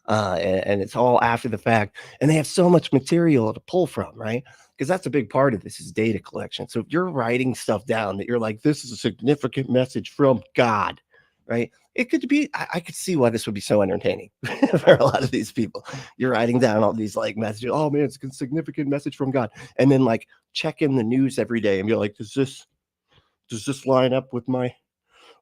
And it's all after the fact, and they have so much material to pull from, right? Because that's a big part of this is data collection. So if you're writing stuff down that you're like, this is a significant message from God, right? It could be, I could see why this would be so entertaining for a lot of these people. You're writing down all these like messages. Oh man, it's a significant message from God. And then like checking the news every day and be like, does this line up with my,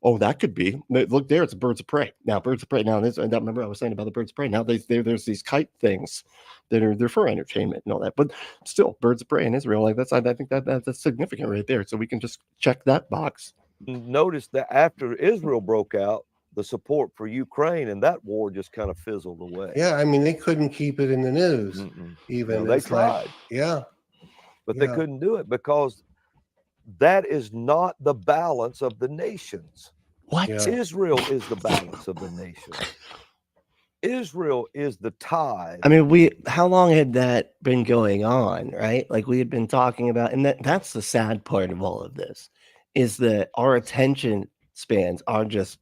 oh, that could be. Look there, it's birds of prey. Now, birds of prey. Now, remember I was saying about the birds of prey. Now, there's these kite things that they're for entertainment and all that. But still, birds of prey in Israel, like I think that's significant right there. So we can just check that box. Notice that after Israel broke out, the support for Ukraine and that war just kind of fizzled away. Yeah, I mean, they couldn't keep it in the news. Even they tried. But they couldn't do it because that is not the balance of the nations. What? Yeah. Israel is the balance of the nations. Israel is the tide. I mean, how long had that been going on, right? Like we had been talking about, and that's the sad part of all of this, is that our attention spans are just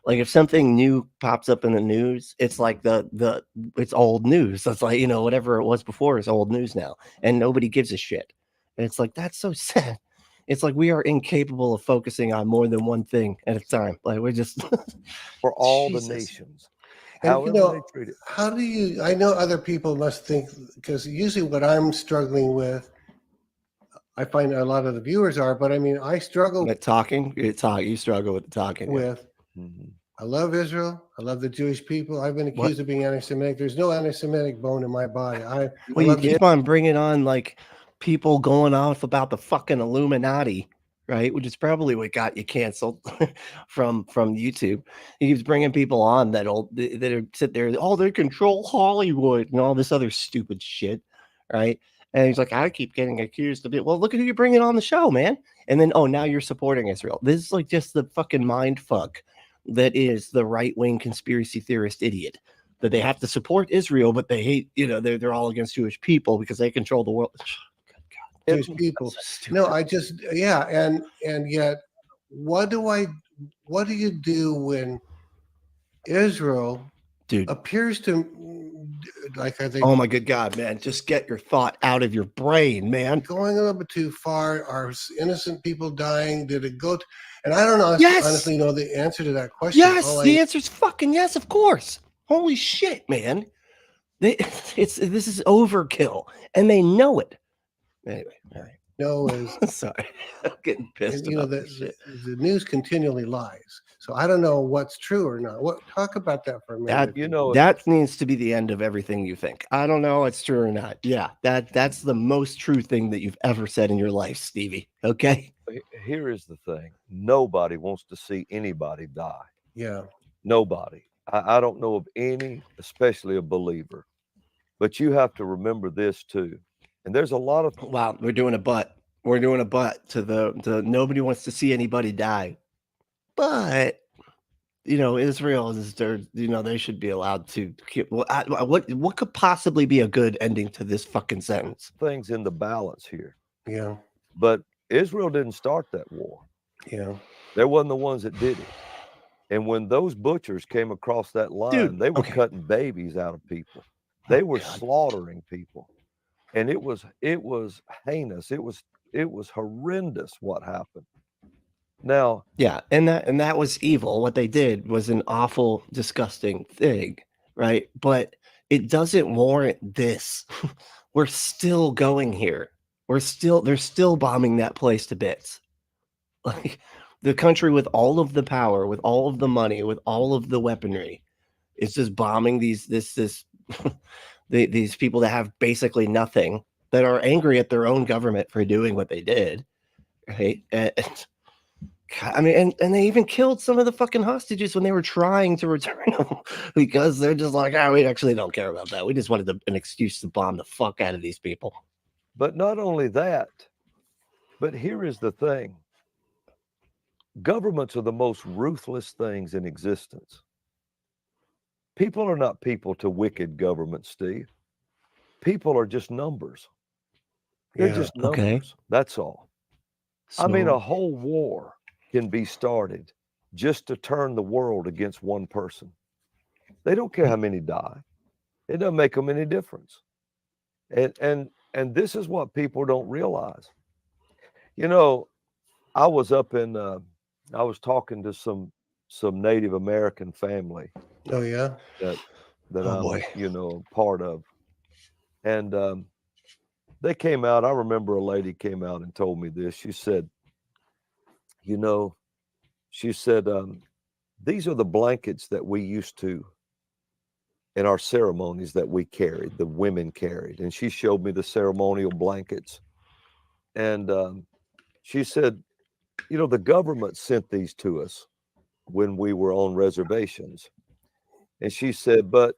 like if something new pops up in the news, it's like it's old news. That's like, whatever it was before is old news now, and nobody gives a shit. And it's like, that's so sad. It's like we are incapable of focusing on more than one thing at a time. Like we're just for all Jesus. The nations. And they treat it. How do you? I know other people must think, because usually what I'm struggling with, I find a lot of the viewers are, but I mean, I struggle with talking. You struggle with the talking. With. I love Israel. I love the Jewish people. I've been accused of being anti-Semitic. There's no anti-Semitic bone in my body. You keep on bringing on like people going off about the fucking Illuminati, right? Which is probably what got you canceled from YouTube. He keeps bringing people on that are sit there. Oh, they control Hollywood and all this other stupid shit, right? And he's like, I keep getting accused of it. Well, look at who you're bringing on the show, man. And then, now you're supporting Israel. This is like just the fucking mind fuck that is the right-wing conspiracy theorist idiot. That they have to support Israel, but they hate, they're all against Jewish people because they control the world. Jewish people. No, I just, and yet, what do you do when Israel appears to, like, I think, oh my good God, man, just get your thought out of your brain, man. Going a little bit too far. Are innocent people dying? Did it go and I don't know, honestly know the answer to that question. Yes, the answer is fucking yes, of course. Holy shit, man. This is overkill, and they know it. Anyway, all right. No, is sorry, I'm getting pissed. The news continually lies, so I don't know what's true or not. Talk about that for a minute. That needs to be the end of everything you think. I don't know it's true or not. Yeah, that's the most true thing that you've ever said in your life, Stevie. Okay. Here is the thing: nobody wants to see anybody die. Yeah, nobody. I don't know of any, especially a believer. But you have to remember this too. And there's a lot of wow, we're doing a butt. We're doing a butt to the nobody wants to see anybody die. But Israel is there, they should be allowed to keep, what could possibly be a good ending to this fucking sentence? Things in the balance here. Yeah. But Israel didn't start that war. Yeah. They wasn't the ones that did it. And when those butchers came across that line, they were cutting babies out of people. They were slaughtering people. And it was heinous. It was horrendous what happened. Now, yeah, and that was evil. What they did was an awful, disgusting thing, right? But it doesn't warrant this. We're still going here. They're still bombing that place to bits. Like the country with all of the power, with all of the money, with all of the weaponry, is just bombing these people that have basically nothing, that are angry at their own government for doing what they did, right? And they even killed some of the fucking hostages when they were trying to return them because they're just like, we actually don't care about that. We just wanted an excuse to bomb the fuck out of these people. But not only that, but here is the thing. Governments are the most ruthless things in existence. People are not people to wicked governments, Steve. People are just numbers. They're just numbers. Okay. That's all. So, a whole war can be started just to turn the world against one person. They don't care how many die. It doesn't make them any difference. And this is what people don't realize. I was up in I was talking to some Native American family. Oh yeah. That I'm part of. And they came out. I remember a lady came out and told me this. She said, these are the blankets that we used to, in our ceremonies that we carried, the women carried. And she showed me the ceremonial blankets. And she said, the government sent these to us when we were on reservations. And she said, but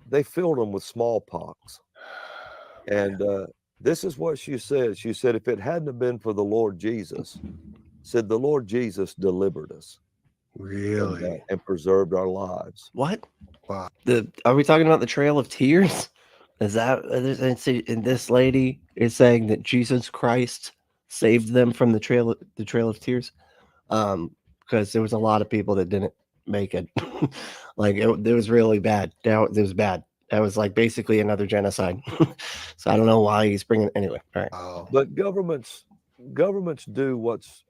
they filled them with smallpox. And this is what she said. She said, if it hadn't have been for the Lord Jesus, said the Lord Jesus delivered us. Really? And preserved our lives. What? Wow. Are we talking about the Trail of Tears? Is that, and this lady is saying that Jesus Christ saved them from the Trail of Tears? Because there was a lot of people that didn't make it. Like it was really bad. It was bad. That was like basically another genocide. So I don't know why he's bringing anyway. All right. Oh. But governments do what's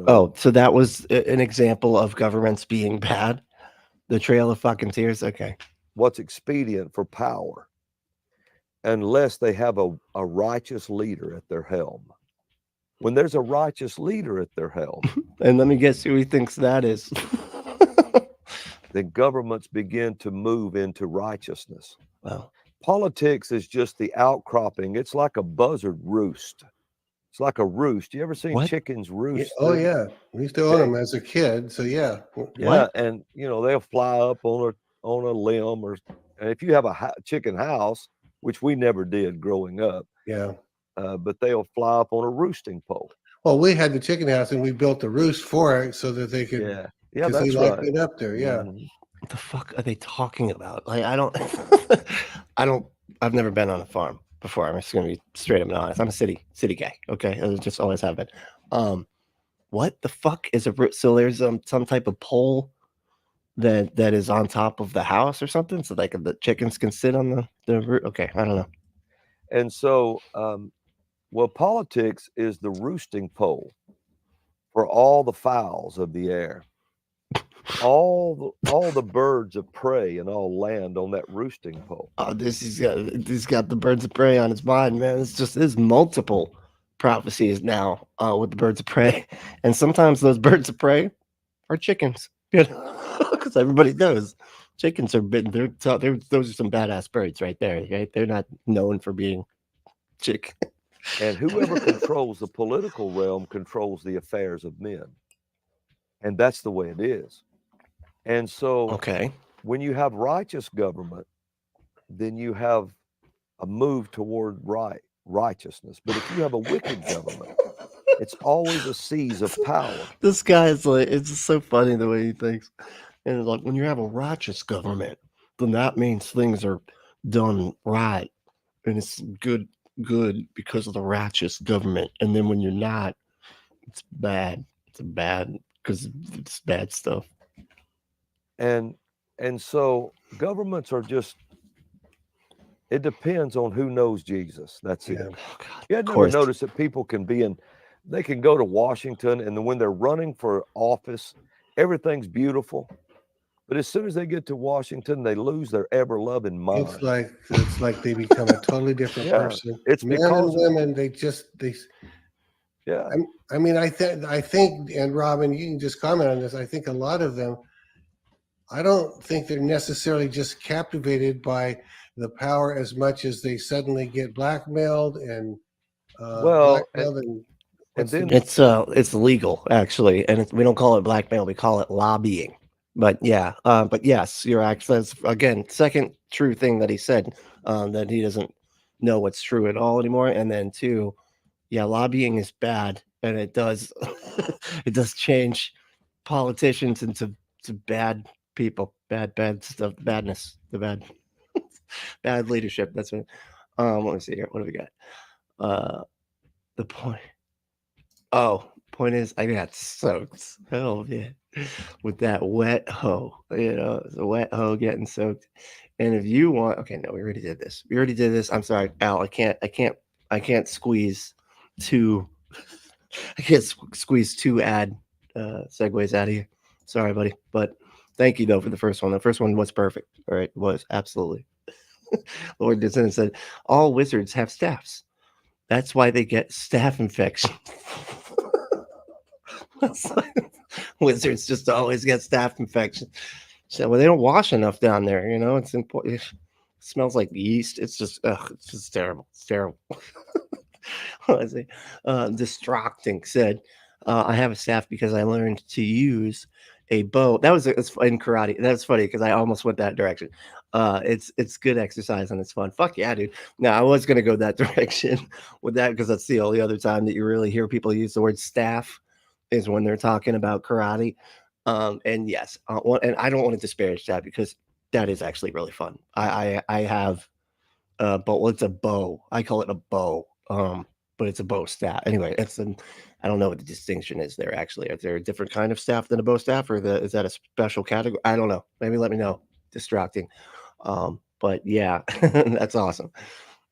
Oh, so that was an example of governments being bad. The Trail of fucking Tears. Okay. What's expedient for power, unless they have a righteous leader at their helm. When there's a righteous leader at their helm, and let me guess who he thinks that is. Then governments begin to move into righteousness. Wow. Politics is just the outcropping. It's like a buzzard roost. It's like a roost. You ever seen chickens roost? Oh yeah, we used to own them as a kid. So yeah. Yeah, and they'll fly up on a limb, and if you have a chicken house, which we never did growing up. Yeah. But they'll fly up on a roosting pole. Well, we had the chicken house and we built a roost for it so that they could. Yeah, Because they that's liked right. it up there. Yeah. What the fuck are they talking about? Like, I don't, I've never been on a farm before. I'm just gonna be straight up and honest. I'm a city guy. Okay, I just always have been. What the fuck is a root? So there's some type of pole that is on top of the house or something, so like the chickens can sit on the roof. Okay, I don't know. And so, well, politics is the roosting pole for all the fowls of the air. All the birds of prey and all land on that roosting pole. Oh, he's got the birds of prey on his mind, man. There's multiple prophecies now with the birds of prey, and sometimes those birds of prey are chickens, because everybody knows chickens are bitten. Those are some badass birds right there. Right? They're not known for being chicken. And whoever controls the political realm controls the affairs of men, and that's the way it is. And so, okay, when you have righteous government, then you have a move toward righteousness. But if you have a wicked government, it's always a seize of power. This guy is like, it's just so funny the way he thinks. And it's like, when you have a righteous government, then that means things are done right, and it's good because of the righteous government. And then when you're not, it's bad. It's bad because it's bad stuff. And so governments are just, it depends on who knows Jesus. That's it. Oh, God, you had never noticed that people can they can go to Washington, and then when they're running for office, everything's beautiful. But as soon as they get to Washington, they lose their ever-loving mind. It's like they become a totally different person. It's men because and women, they yeah. I mean, I think, and Robin, you can just comment on this. I think a lot of them, I don't think they're necessarily just captivated by the power as much as they suddenly get blackmailed and and then it's legal actually, and we don't call it blackmail, we call it lobbying. But yeah, but yes, you're actually, that's again second true thing that he said, that he doesn't know what's true at all anymore. And then two, yeah, lobbying is bad, and it does it does change politicians into bad people, bad stuff, badness, the bad leadership. That's what. Let me see here. What do we got? The point. Oh, point is, I got soaked. Oh yeah, with that wet hoe. The wet hoe getting soaked. And if you want, okay, no, we already did this. I'm sorry, Al. I can't squeeze two. I can't squeeze two ad segues out of here. Sorry, buddy. But thank you though for the first one. The first one was perfect. All right, it was absolutely. Lord Descendant said, all wizards have staffs. That's why they get staph infection. Wizards just always get staph infection. So, well, they don't wash enough down there. It's important. It smells like yeast. It's just terrible. It's terrible. What is it? Distracting said, I have a staff because I learned to use a bow. It's in karate. That's funny because I almost went that direction. It's good exercise and it's fun. Fuck yeah, dude. Now I was gonna go that direction with that because that's the only other time that you really hear people use the word staff is when they're talking about karate. And yes, and I don't want to disparage that because that is actually really fun. I have, but it's a bow. I call it a bow. But it's a bow staff. Anyway, I don't know what the distinction is there. Actually, is there a different kind of staff than a bow staff, or is that a special category? I don't know. Maybe let me know. Distracting. But yeah, that's awesome.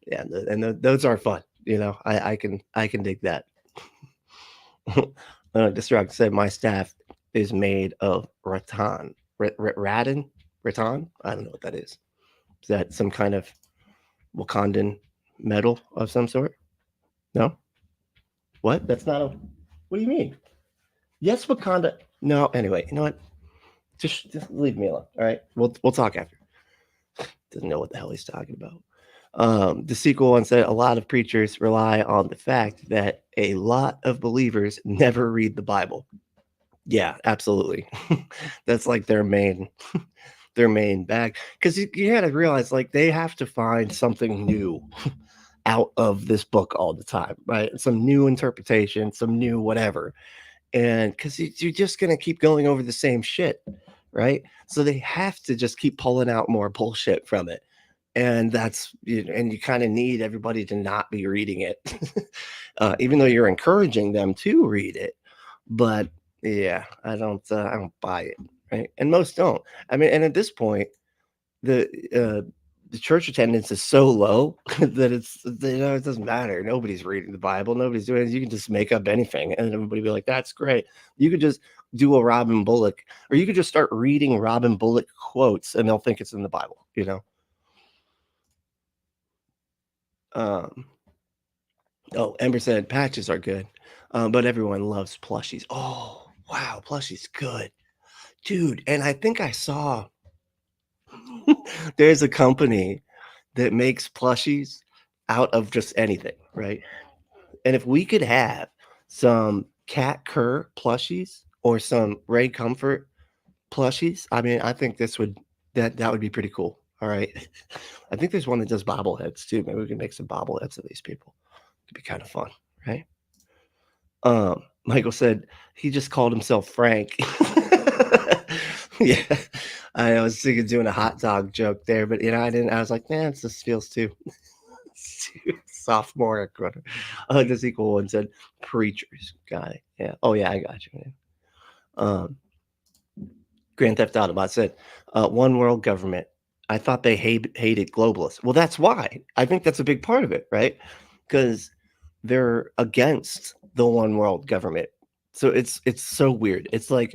Yeah, and those are fun. I can dig that. Distract said my staff is made of rattan. Rattan? I don't know what that is. Is that some kind of Wakandan metal of some sort? No? What? That's not a... What do you mean? Yes, Wakanda. No, anyway, you know what? Just leave me alone. All right? We'll talk after. Doesn't know what the hell he's talking about. The sequel one said a lot of preachers rely on the fact that a lot of believers never read the Bible. Yeah, absolutely. That's like their main bag. Because you got to realize, like, they have to find something new out of this book all the time, right? Some new interpretation, some new whatever. And because you're just going to keep going over the same shit, right? So they have to just keep pulling out more bullshit from it. And that's, and you kind of need everybody to not be reading it, even though you're encouraging them to read it. But yeah, I don't buy it, right? And most don't. I mean, and at this point, the church attendance is so low that it doesn't matter. Nobody's reading the Bible. Nobody's doing it. You can just make up anything, and everybody be like, "That's great." You could just do a Robin Bullock, or you could just start reading Robin Bullock quotes, and they'll think it's in the Bible. Oh, Ember said patches are good, but everyone loves plushies. Oh, wow, plushies good, dude. And I think I saw there's a company that makes plushies out of just anything, right? And if we could have some Cat Kerr plushies or some Ray Comfort plushies, I mean, I think that would be pretty cool. All right. I think there's one that does bobbleheads too. Maybe we can make some bobbleheads of these people. It'd be kind of fun, right? Michael said he just called himself Frank. Yeah, I was thinking doing a hot dog joke there, but I didn't. I was like, man, it just feels too sophomoric. This equal one said preachers. Got it. Yeah. Oh yeah, I got you, man. Grand Theft Autobot said, one world government. I thought they hated globalists. Well, that's why. I think that's a big part of it, right? Because they're against the one world government. So it's so weird. It's like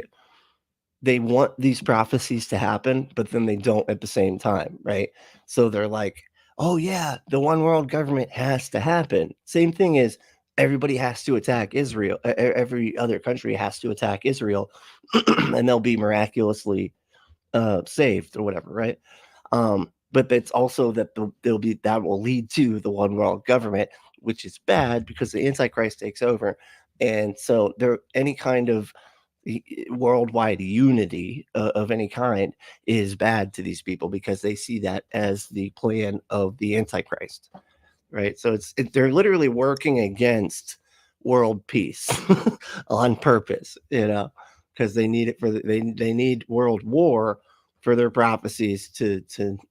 they want these prophecies to happen, but then they don't at the same time, right? So they're like, oh yeah, the one world government has to happen. Same thing is everybody has to attack Israel. Every other country has to attack Israel, and they'll be miraculously saved or whatever, right? But it's also that that will lead to the one world government, which is bad because the Antichrist takes over, and so any kind of worldwide unity of any kind is bad to these people because they see that as the plan of the Antichrist, right? So they're literally working against world peace on purpose, because they need it they need world war for their prophecies to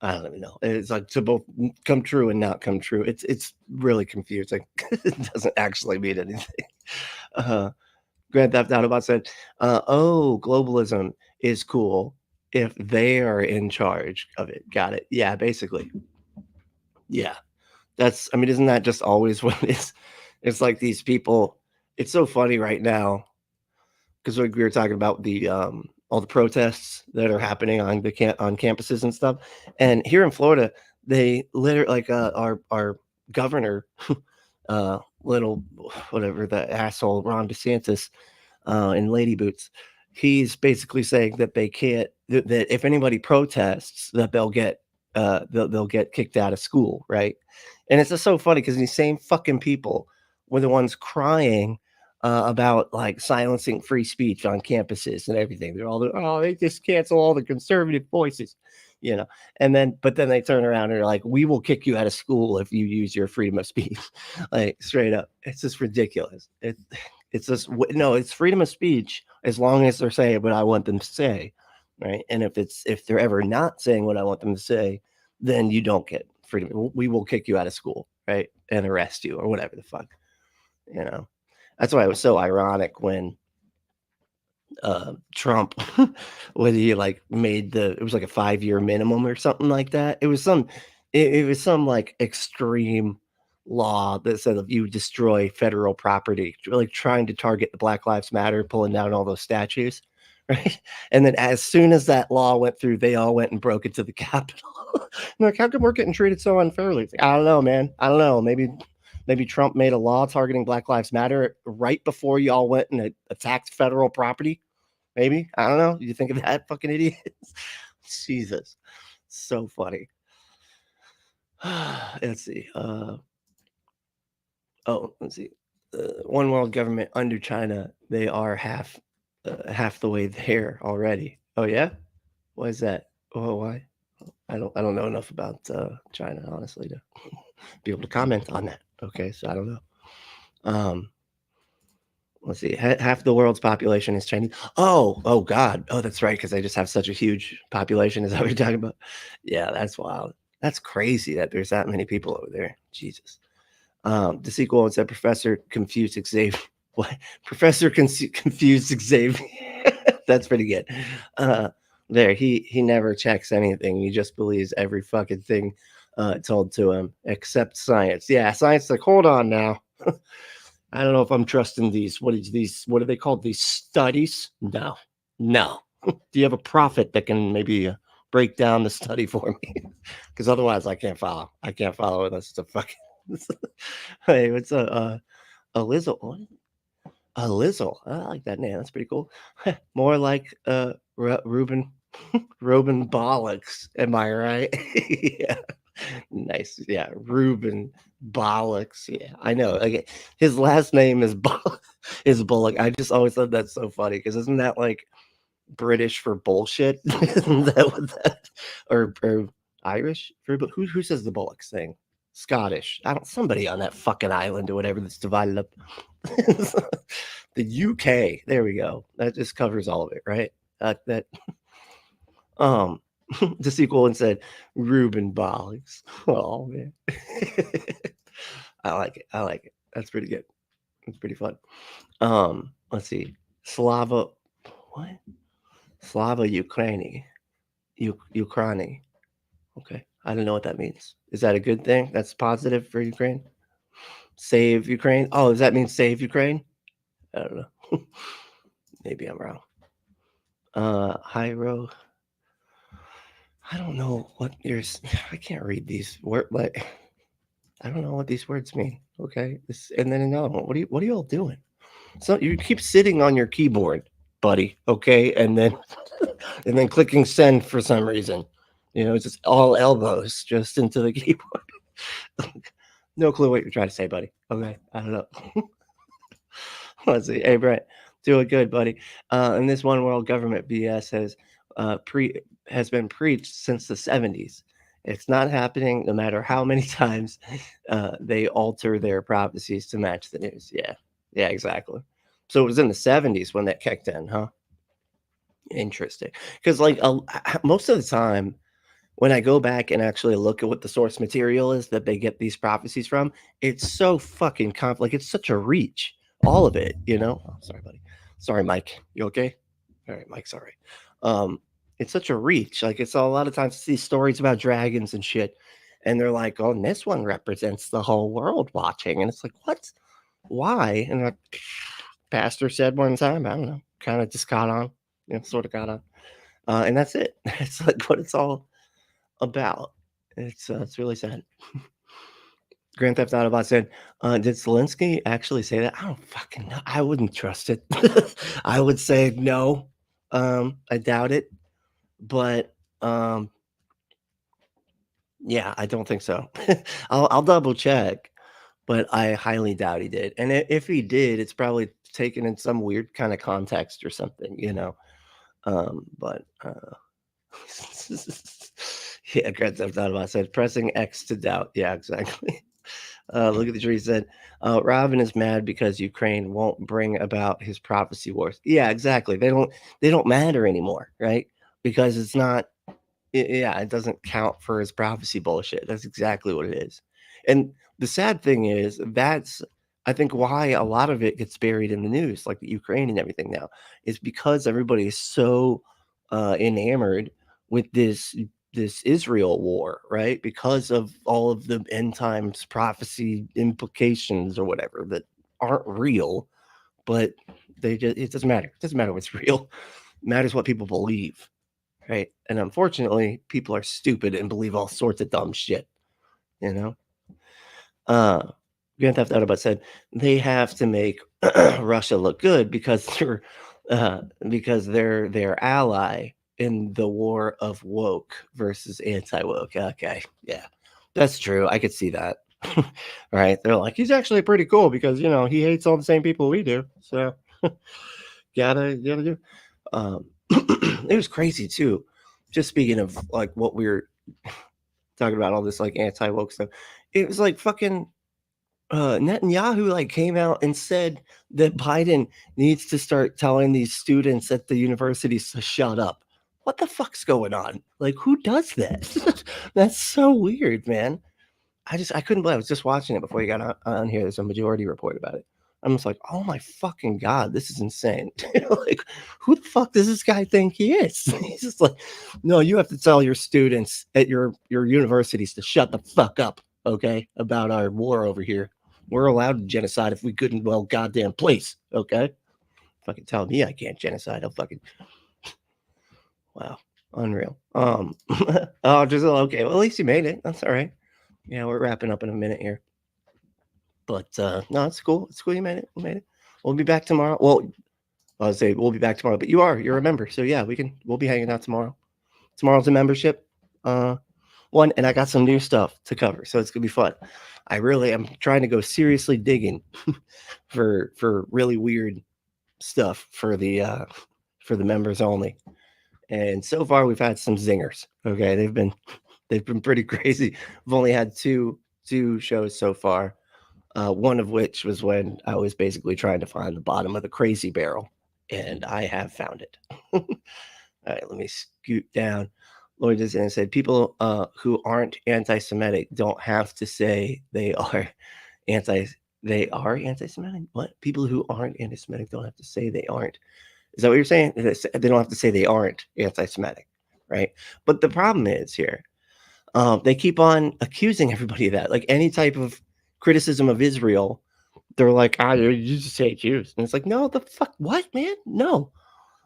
I don't even know. It's like to both come true and not come true. It's really confusing. It doesn't actually mean anything. Grand Theft Autobot said, oh, globalism is cool if they are in charge of it. Got it. Yeah, basically. Yeah. Isn't that just always what it is? It's like these people, it's so funny right now because we were talking about the all the protests that are happening on campuses and stuff. And here in Florida, they literally like our governor, little whatever, the asshole Ron DeSantis in lady boots, he's basically saying that they can't, that if anybody protests, that they'll get kicked out of school, right? And it's just so funny because these same fucking people were the ones crying about like silencing free speech on campuses and everything. They're all they just cancel all the conservative voices, but then they turn around and they're like, we will kick you out of school if you use your freedom of speech. Like straight up. It's just ridiculous. It's just, no, it's freedom of speech as long as they're saying what I want them to say, right? And if they're ever not saying what I want them to say, then you don't get freedom. We will kick you out of school, right? And arrest you or whatever the fuck, That's why it was so ironic when Trump, when he like made it was like a 5-year minimum or something like that. It was some like extreme law that said if you destroy federal property, like trying to target the Black Lives Matter, pulling down all those statues, right? And then as soon as that law went through, they all went and broke into the Capitol. Like, how come we're getting treated so unfairly? It's like, I don't know, man. I don't know. Maybe Trump made a law targeting Black Lives Matter right before y'all went and attacked federal property. Maybe. I don't know. You think of that, fucking idiot? Jesus. So funny. Let's see. Let's see. One world government under China, they are half the way there already. Oh, yeah? Why is that? Oh, why? I don't know enough about China, honestly, to be able to comment on that. Okay, so I don't know. Let's see. Half the world's population is Chinese. Oh God. Oh, that's right. Because they just have such a huge population. Is that what you're talking about? Yeah, that's wild. That's crazy that there's that many people over there. Jesus. The sequel said Professor confused Xavier. What? Professor confused Xavier. That's pretty good. There, he never checks anything. He just believes every fucking thing told to him, except science. Yeah, science. Like, hold on now. I don't know if I'm trusting these. What are they called? These studies? No. Do you have a prophet that can maybe break down the study for me? Because otherwise, I can't follow. I can't follow unless it's a fucking. Hey, what's a Lizzle? A Lizzle. I like that name. That's pretty cool. More like Ruben Bullocks. Am I right? Yeah. Nice. Yeah. Ruben Bullocks. Yeah, I know. Okay. His last name is Bullock. I just always thought that's so funny because isn't that like British for bullshit? Isn't that what that or Irish for who says the Bullocks thing? Scottish. Somebody on that fucking island or whatever that's divided up. The UK. There we go. That just covers all of it, right? The sequel and said Ruben Bullocks. Oh man. I like it. That's pretty good. It's pretty fun. Let's see. Slava Ukraini. Ukraini. Okay. I don't know what that means. Is that a good thing? That's positive for Ukraine? Save Ukraine? Oh, does that mean save Ukraine? I don't know. Maybe I'm wrong. Hyro. I don't know what yours. I can't read these words. Like, I don't know what these words mean. Okay. And then another one. What are you all doing? So you keep sitting on your keyboard, buddy. Okay. And then clicking send for some reason. It's just all elbows just into the keyboard. No clue what you're trying to say, buddy. Okay. I don't know. Let's see. Hey, Brett, do it good, buddy. And this one world government BS has been preached since the 70s. It's not happening no matter how many times they alter their prophecies to match the news. Yeah, exactly. So it was in the 70s when that kicked in, huh? Interesting. Because like most of the time, when I go back and actually look at what the source material is that they get these prophecies from, it's so fucking like it's such a reach. All of it, Oh, sorry, buddy. Sorry, Mike. You okay? All right, Mike. Sorry. It's such a reach. Like it's a lot of times these stories about dragons and shit, and they're like, "Oh, and this one represents the whole world watching," and it's like, "What? Why?" And pastor said one time, I don't know, kind of just got on, sort of got on, and that's it. It's like what it's all about. It's really sad. Grand Theft Auto Bot said, did Zelensky actually say that? I don't fucking know. I wouldn't trust it. I would say no. I doubt it. But yeah, I don't think so. I'll double check, but I highly doubt he did. And if he did, it's probably taken in some weird kind of context or something, But yeah, Grand Theft Auto Bot said, pressing X to doubt. Yeah, exactly. Look at the tree said, Robin is mad because Ukraine won't bring about his prophecy wars. Yeah, exactly. They don't matter anymore, right? Because it's not, it doesn't count for his prophecy bullshit. That's exactly what it is. And the sad thing is that's, I think, why a lot of it gets buried in the news, like the Ukraine and everything now, is because everybody is so enamored with this Israel war, right? Because of all of the end times prophecy implications or whatever that aren't real, but it doesn't matter. It doesn't matter what's real. It matters what people believe, right? And unfortunately, people are stupid and believe all sorts of dumb shit, Grand Theft Auto said they have to make Russia look good because they're their ally in the war of woke versus anti-woke. Okay, yeah, that's true. I could see that. Right? They're like, he's actually pretty cool because he hates all the same people we do. So gotta do. It was crazy too. just speaking of like what we were talking about, all this like anti-woke stuff, it was like fucking Netanyahu like came out and said that Biden needs to start telling these students at the universities to shut up. What the fuck's going on? Like, who does that? That's so weird, man. I couldn't believe. I was just watching it before you got on here. There's a Majority Report about it. I'm just like, oh my fucking god, this is insane. Like, who the fuck does this guy think he is? He's just like, no, you have to tell your students at your universities to shut the fuck up, okay, about our war over here. We're allowed to genocide if we couldn't, well, goddamn please, okay? Fucking tell me I can't genocide. I'll fucking wow, unreal. Oh, just okay. Well, at least you made it. That's all right. Yeah, we're wrapping up in a minute here. But no, it's cool. It's cool. You made it. We made it. We'll be back tomorrow. Well, I'll say we'll be back tomorrow. But you're a member, so yeah, we'll be hanging out tomorrow. Tomorrow's a membership one, and I got some new stuff to cover, so it's gonna be fun. I really am trying to go seriously digging for really weird stuff for the members only. And so far we've had some zingers. Okay, they've been pretty crazy. We've only had two shows so far. One of which was when I was basically trying to find the bottom of the crazy barrel, and I have found it. All right, let me scoot down. Lloyd just said people who aren't anti-Semitic don't have to say they are anti-Semitic. What? People who aren't anti-Semitic don't have to say they aren't. Is that what you're saying? They don't have to say they aren't anti-Semitic, right? But the problem is here, they keep on accusing everybody of that. Like any type of criticism of Israel, they're like, you just hate Jews. And it's like, no, the fuck, what, man? No.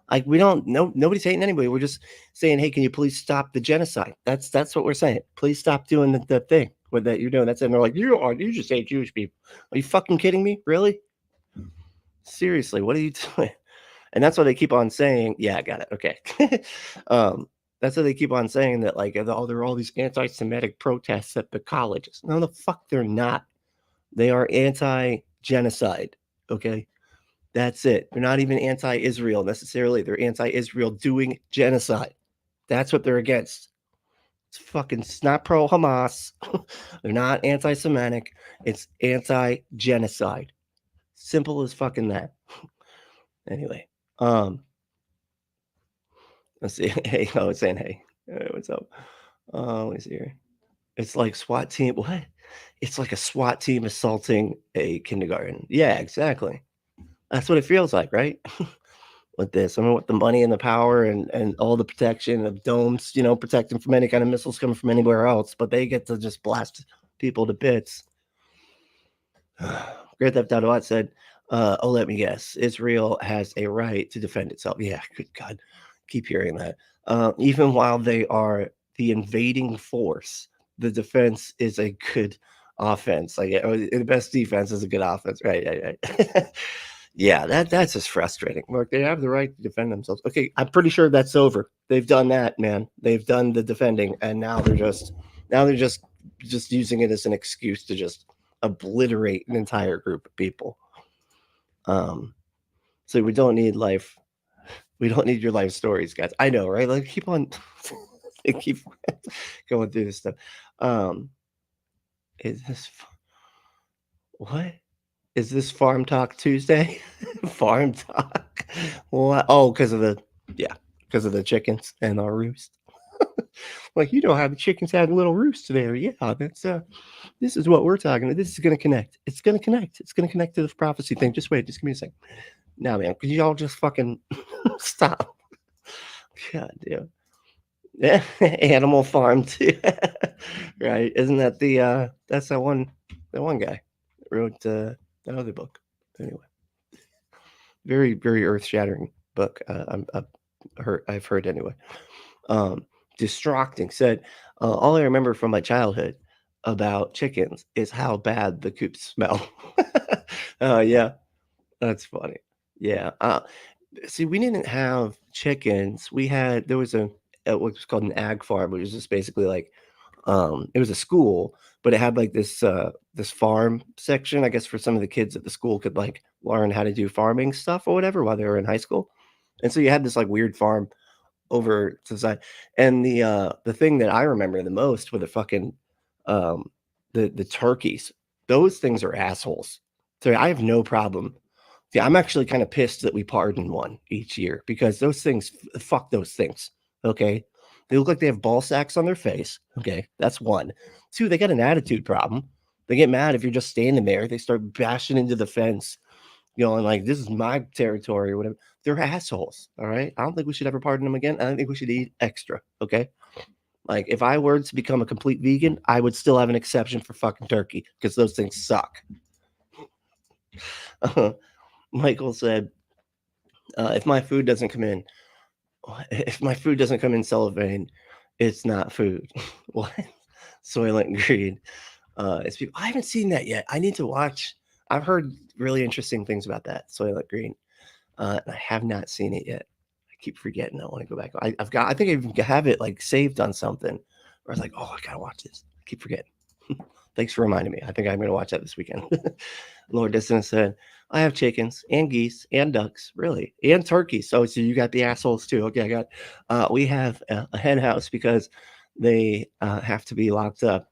Like, we don't, nobody's hating anybody. We're just saying, hey, can you please stop the genocide? That's what we're saying. Please stop doing the thing with that you're doing. That's it. And they're like, you just hate Jewish people. Are you fucking kidding me? Really? Seriously, what are you doing? And that's what they keep on saying. Yeah, I got it. Okay. That's what they keep on saying, that like, oh, there are all these anti-Semitic protests at the colleges. No, the fuck they're not. They are anti-genocide. Okay. That's it. They're not even anti-Israel necessarily. They're anti-Israel doing genocide. That's what they're against. It's not pro-Hamas. They're not anti-Semitic. It's anti-genocide. Simple as fucking that. Anyway, let's see. Hey, it's saying hey. What's up? Let me see here. It's like SWAT team. What? It's like a SWAT team assaulting a kindergarten. Yeah, exactly. That's what it feels like, right? With this, I mean, with the money and the power and all the protection of domes, protect them from any kind of missiles coming from anywhere else, but they get to just blast people to bits. Grand Theft Auto said, let me guess, Israel has a right to defend itself. Yeah, good God, keep hearing that. Even while they are the invading force, the defense is a good offense. Like the best defense is a good offense, right? Yeah, that's just frustrating. Look, they have the right to defend themselves. Okay, I'm pretty sure that's over. They've done that, man. They've done the defending, and now they're just using it as an excuse to just obliterate an entire group of people. So we don't need your life stories, guys. I know, right? Like keep on keep going through this stuff. Is this what? Is this Farm Talk Tuesday? Farm Talk? What? Oh, because of the chickens and our roost. Like, how the chickens had a little roost there. Yeah, that's this is what we're talking about. This is gonna connect. It's gonna connect. It's gonna connect to the prophecy thing. Just wait, just give me a second. Now, man, could you all just fucking stop? God damn. Yeah, Animal Farm too. Right? Isn't that that's that one guy that wrote another book. Anyway, very, very earth-shattering book. I've heard anyway. Distracting said, all I remember from my childhood about chickens is how bad the coops smell. Yeah, that's funny. Yeah. See, we didn't have chickens. There was what was called an ag farm, which was just basically like, it was a school, but it had like this farm section, I guess, for some of the kids at the school could like learn how to do farming stuff or whatever while they were in high school. And so you had this like weird farm over to the side. And the thing that I remember the most were the fucking the turkeys. Those things are assholes. So I have no problem. Yeah, I'm actually kind of pissed that we pardon one each year because those things, fuck those things. Okay. They look like they have ball sacks on their face. Okay. That's one. Two, they got an attitude problem. They get mad if you're just standing there. They start bashing into the fence, you know, and like, this is my territory or whatever. They're assholes. All right. I don't think we should ever pardon them again. I don't think we should eat extra. Okay. Like, if I were to become a complete vegan, I would still have an exception for fucking turkey because those things suck. Michael said, if my food doesn't come in cellophane, it's not food. What? Soylent Green. It's people. I haven't seen that yet. I need to watch. I've heard really interesting things about that Soylent Green. And I have not seen it yet. I keep forgetting. I want to go back. I think I even have it like saved on something. Where I was like, oh, I gotta watch this. I keep forgetting. Thanks for reminding me. I think I'm gonna watch that this weekend. Lord Distance said, I have chickens and geese and ducks, really, and turkeys. So you got the assholes too. Okay, I got. We have a hen house because they have to be locked up,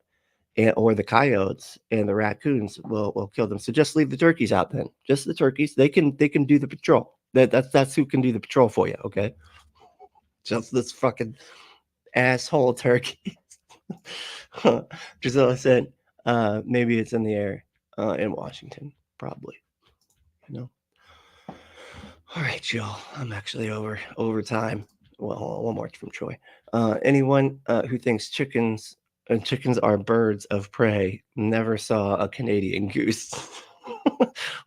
or the coyotes and the raccoons will kill them. So just leave the turkeys out then. Just the turkeys. They can do the patrol. That's who can do the patrol for you. Okay. Just this fucking asshole turkey. Gisela said, maybe it's in the air in Washington, probably. You know. All right, y'all. I'm actually over time. Well, one more from Troy. Anyone who thinks chickens are birds of prey never saw a Canadian goose.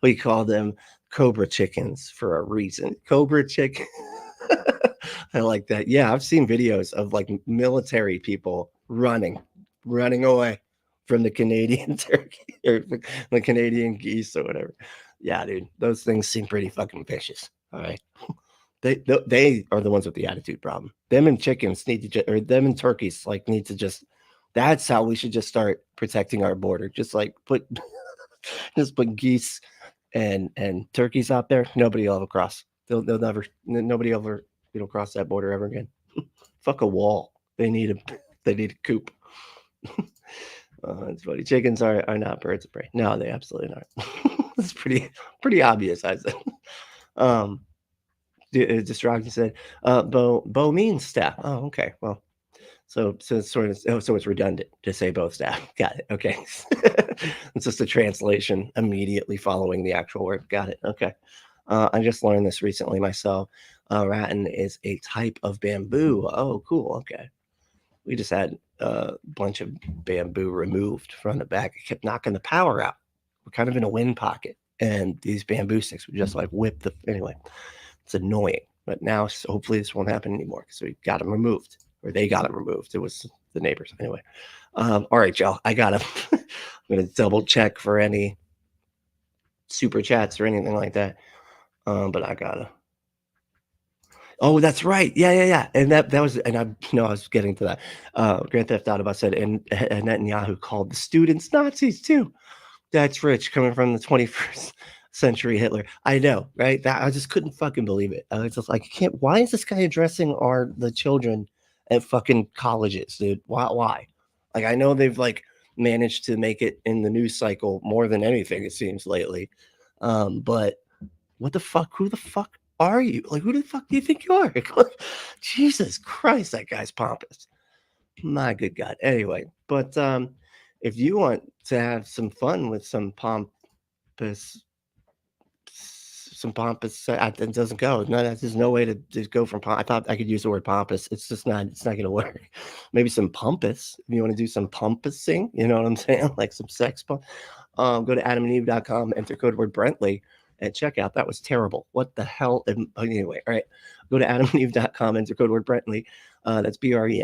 We call them cobra chickens for a reason. Cobra chicken. I like that. Yeah, I've seen videos of like military people running away from the Canadian turkey or the Canadian geese or whatever. Yeah, dude, those things seem pretty fucking vicious. All right. They are the ones with the attitude problem. Them and chickens need to, or them and turkeys like need to just. That's how we should just start protecting our border. Just like put geese and turkeys out there. Nobody will ever cross. They'll never. Nobody ever cross that border ever again. Fuck a wall. They need a coop. It's funny. Chickens are not birds of prey. No, they absolutely aren't. It's pretty obvious. I said. Destruction said, bow means staff. Oh, okay. Well, so it's redundant to say bow staff. Got it. Okay. It's just a translation immediately following the actual word. Got it. Okay. I just learned this recently myself. Rattan is a type of bamboo. Oh, cool. Okay. We just had a bunch of bamboo removed from the back. It kept knocking the power out. We're kind of in a wind pocket, and these bamboo sticks would just like whip anyway. It's annoying, but now hopefully this won't happen anymore because we got them removed, or they got them removed. It was the neighbors anyway. All right, y'all. I gotta. I'm gonna double check for any super chats or anything like that. But I gotta. Oh, that's right. Yeah. And that was, and I was getting to that. Grand Theft Auto said, and Netanyahu called the students Nazis too. That's rich coming from the 21st century Hitler. I know, right? I just couldn't fucking believe it. I was just like, why is this guy addressing the children at fucking colleges, dude? Why? Like, I know they've like managed to make it in the news cycle more than anything, it seems lately. But what the fuck? Who the fuck are you? Like, who the fuck do you think you are? Jesus Christ, that guy's pompous. My good God. Anyway, but if you want to have some fun with some pompous, it doesn't go. No, there's no way to just go from I thought I could use the word pompous. It's just not. It's not going to work. Maybe some pompous. If you want to do some pompous-ing, you know what I'm saying? Like some sex pump. Go to adamandeve.com, enter code word Brentley at checkout. That was terrible. What the hell? Anyway, all right. Go to adamandeve.com, enter code word Brentley. That's BRENTLY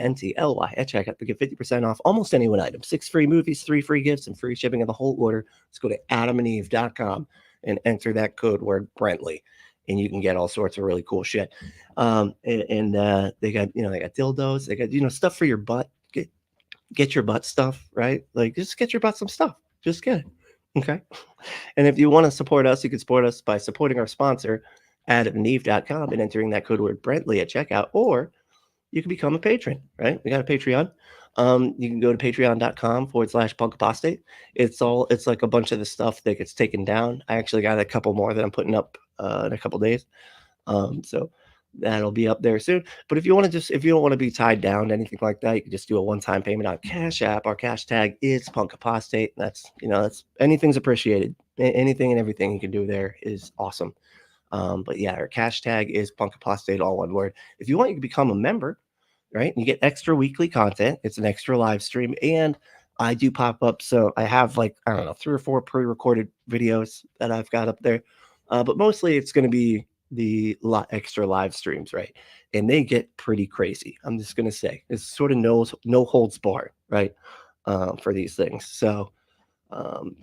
at checkout to get 50% off almost any one item. 6 free movies, 3 free gifts, and free shipping of the whole order. Let's go to adamandeve.com and enter that code word Brentley, and you can get all sorts of really cool shit. And they got dildos, they got stuff for your butt. Get your butt stuff, right? Like, just get your butt some stuff. Just get it. Okay. And if you want to support us, you can support us by supporting our sponsor, adamandeve.com, and entering that code word Brentley at checkout, or you can become a patron, right? We got a Patreon. You can go to patreon.com/punkapostate. It's like a bunch of the stuff that gets taken down. I actually got a couple more that I'm putting up in a couple days. So that'll be up there soon. But if you don't want to be tied down to anything like that, you can just do a one-time payment on Cash App. Our cash tag is punkapostate. That's anything's appreciated. Anything and everything you can do there is awesome. But yeah, our cash tag is punkapostate, all one word. If you want, you can become a member, right? You get extra weekly content. It's an extra live stream, and I do pop up. So I have 3 or 4 pre-recorded videos that I've got up there. But mostly it's going to be the extra live streams, right? And they get pretty crazy. I'm just going to say it's sort of no holds barred, right? For these things. So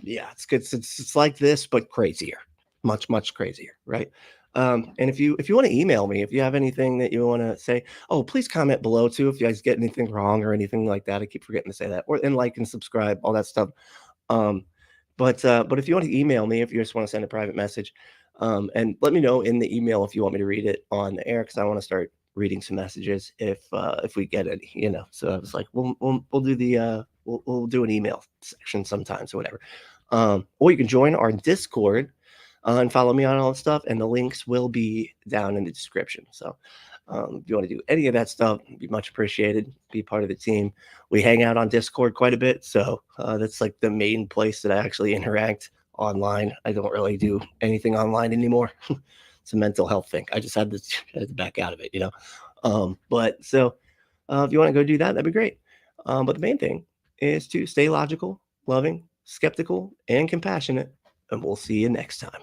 yeah, it's good. It's like this, but crazier, much crazier, right? And if you want to email me, if you have anything that you want to say, please comment below too. If you guys get anything wrong or anything like that, I keep forgetting to say that, and like and subscribe, all that stuff. But if you want to email me, if you just want to send a private message, and let me know in the email if you want me to read it on the air, because I want to start reading some messages if we get any, So I was like, we'll do the we'll do an email section sometimes or whatever. Or you can join our Discord and follow me on all that stuff, and the links will be down in the description. So if you want to do any of that stuff, it'd be much appreciated. Be part of the team. We hang out on Discord quite a bit, so that's like the main place that I actually interact online. I don't really do anything online anymore. It's a mental health thing. I just had to back out of it, But so if you want to go do that, that'd be great. But the main thing is to stay logical, loving, skeptical, and compassionate. And we'll see you next time.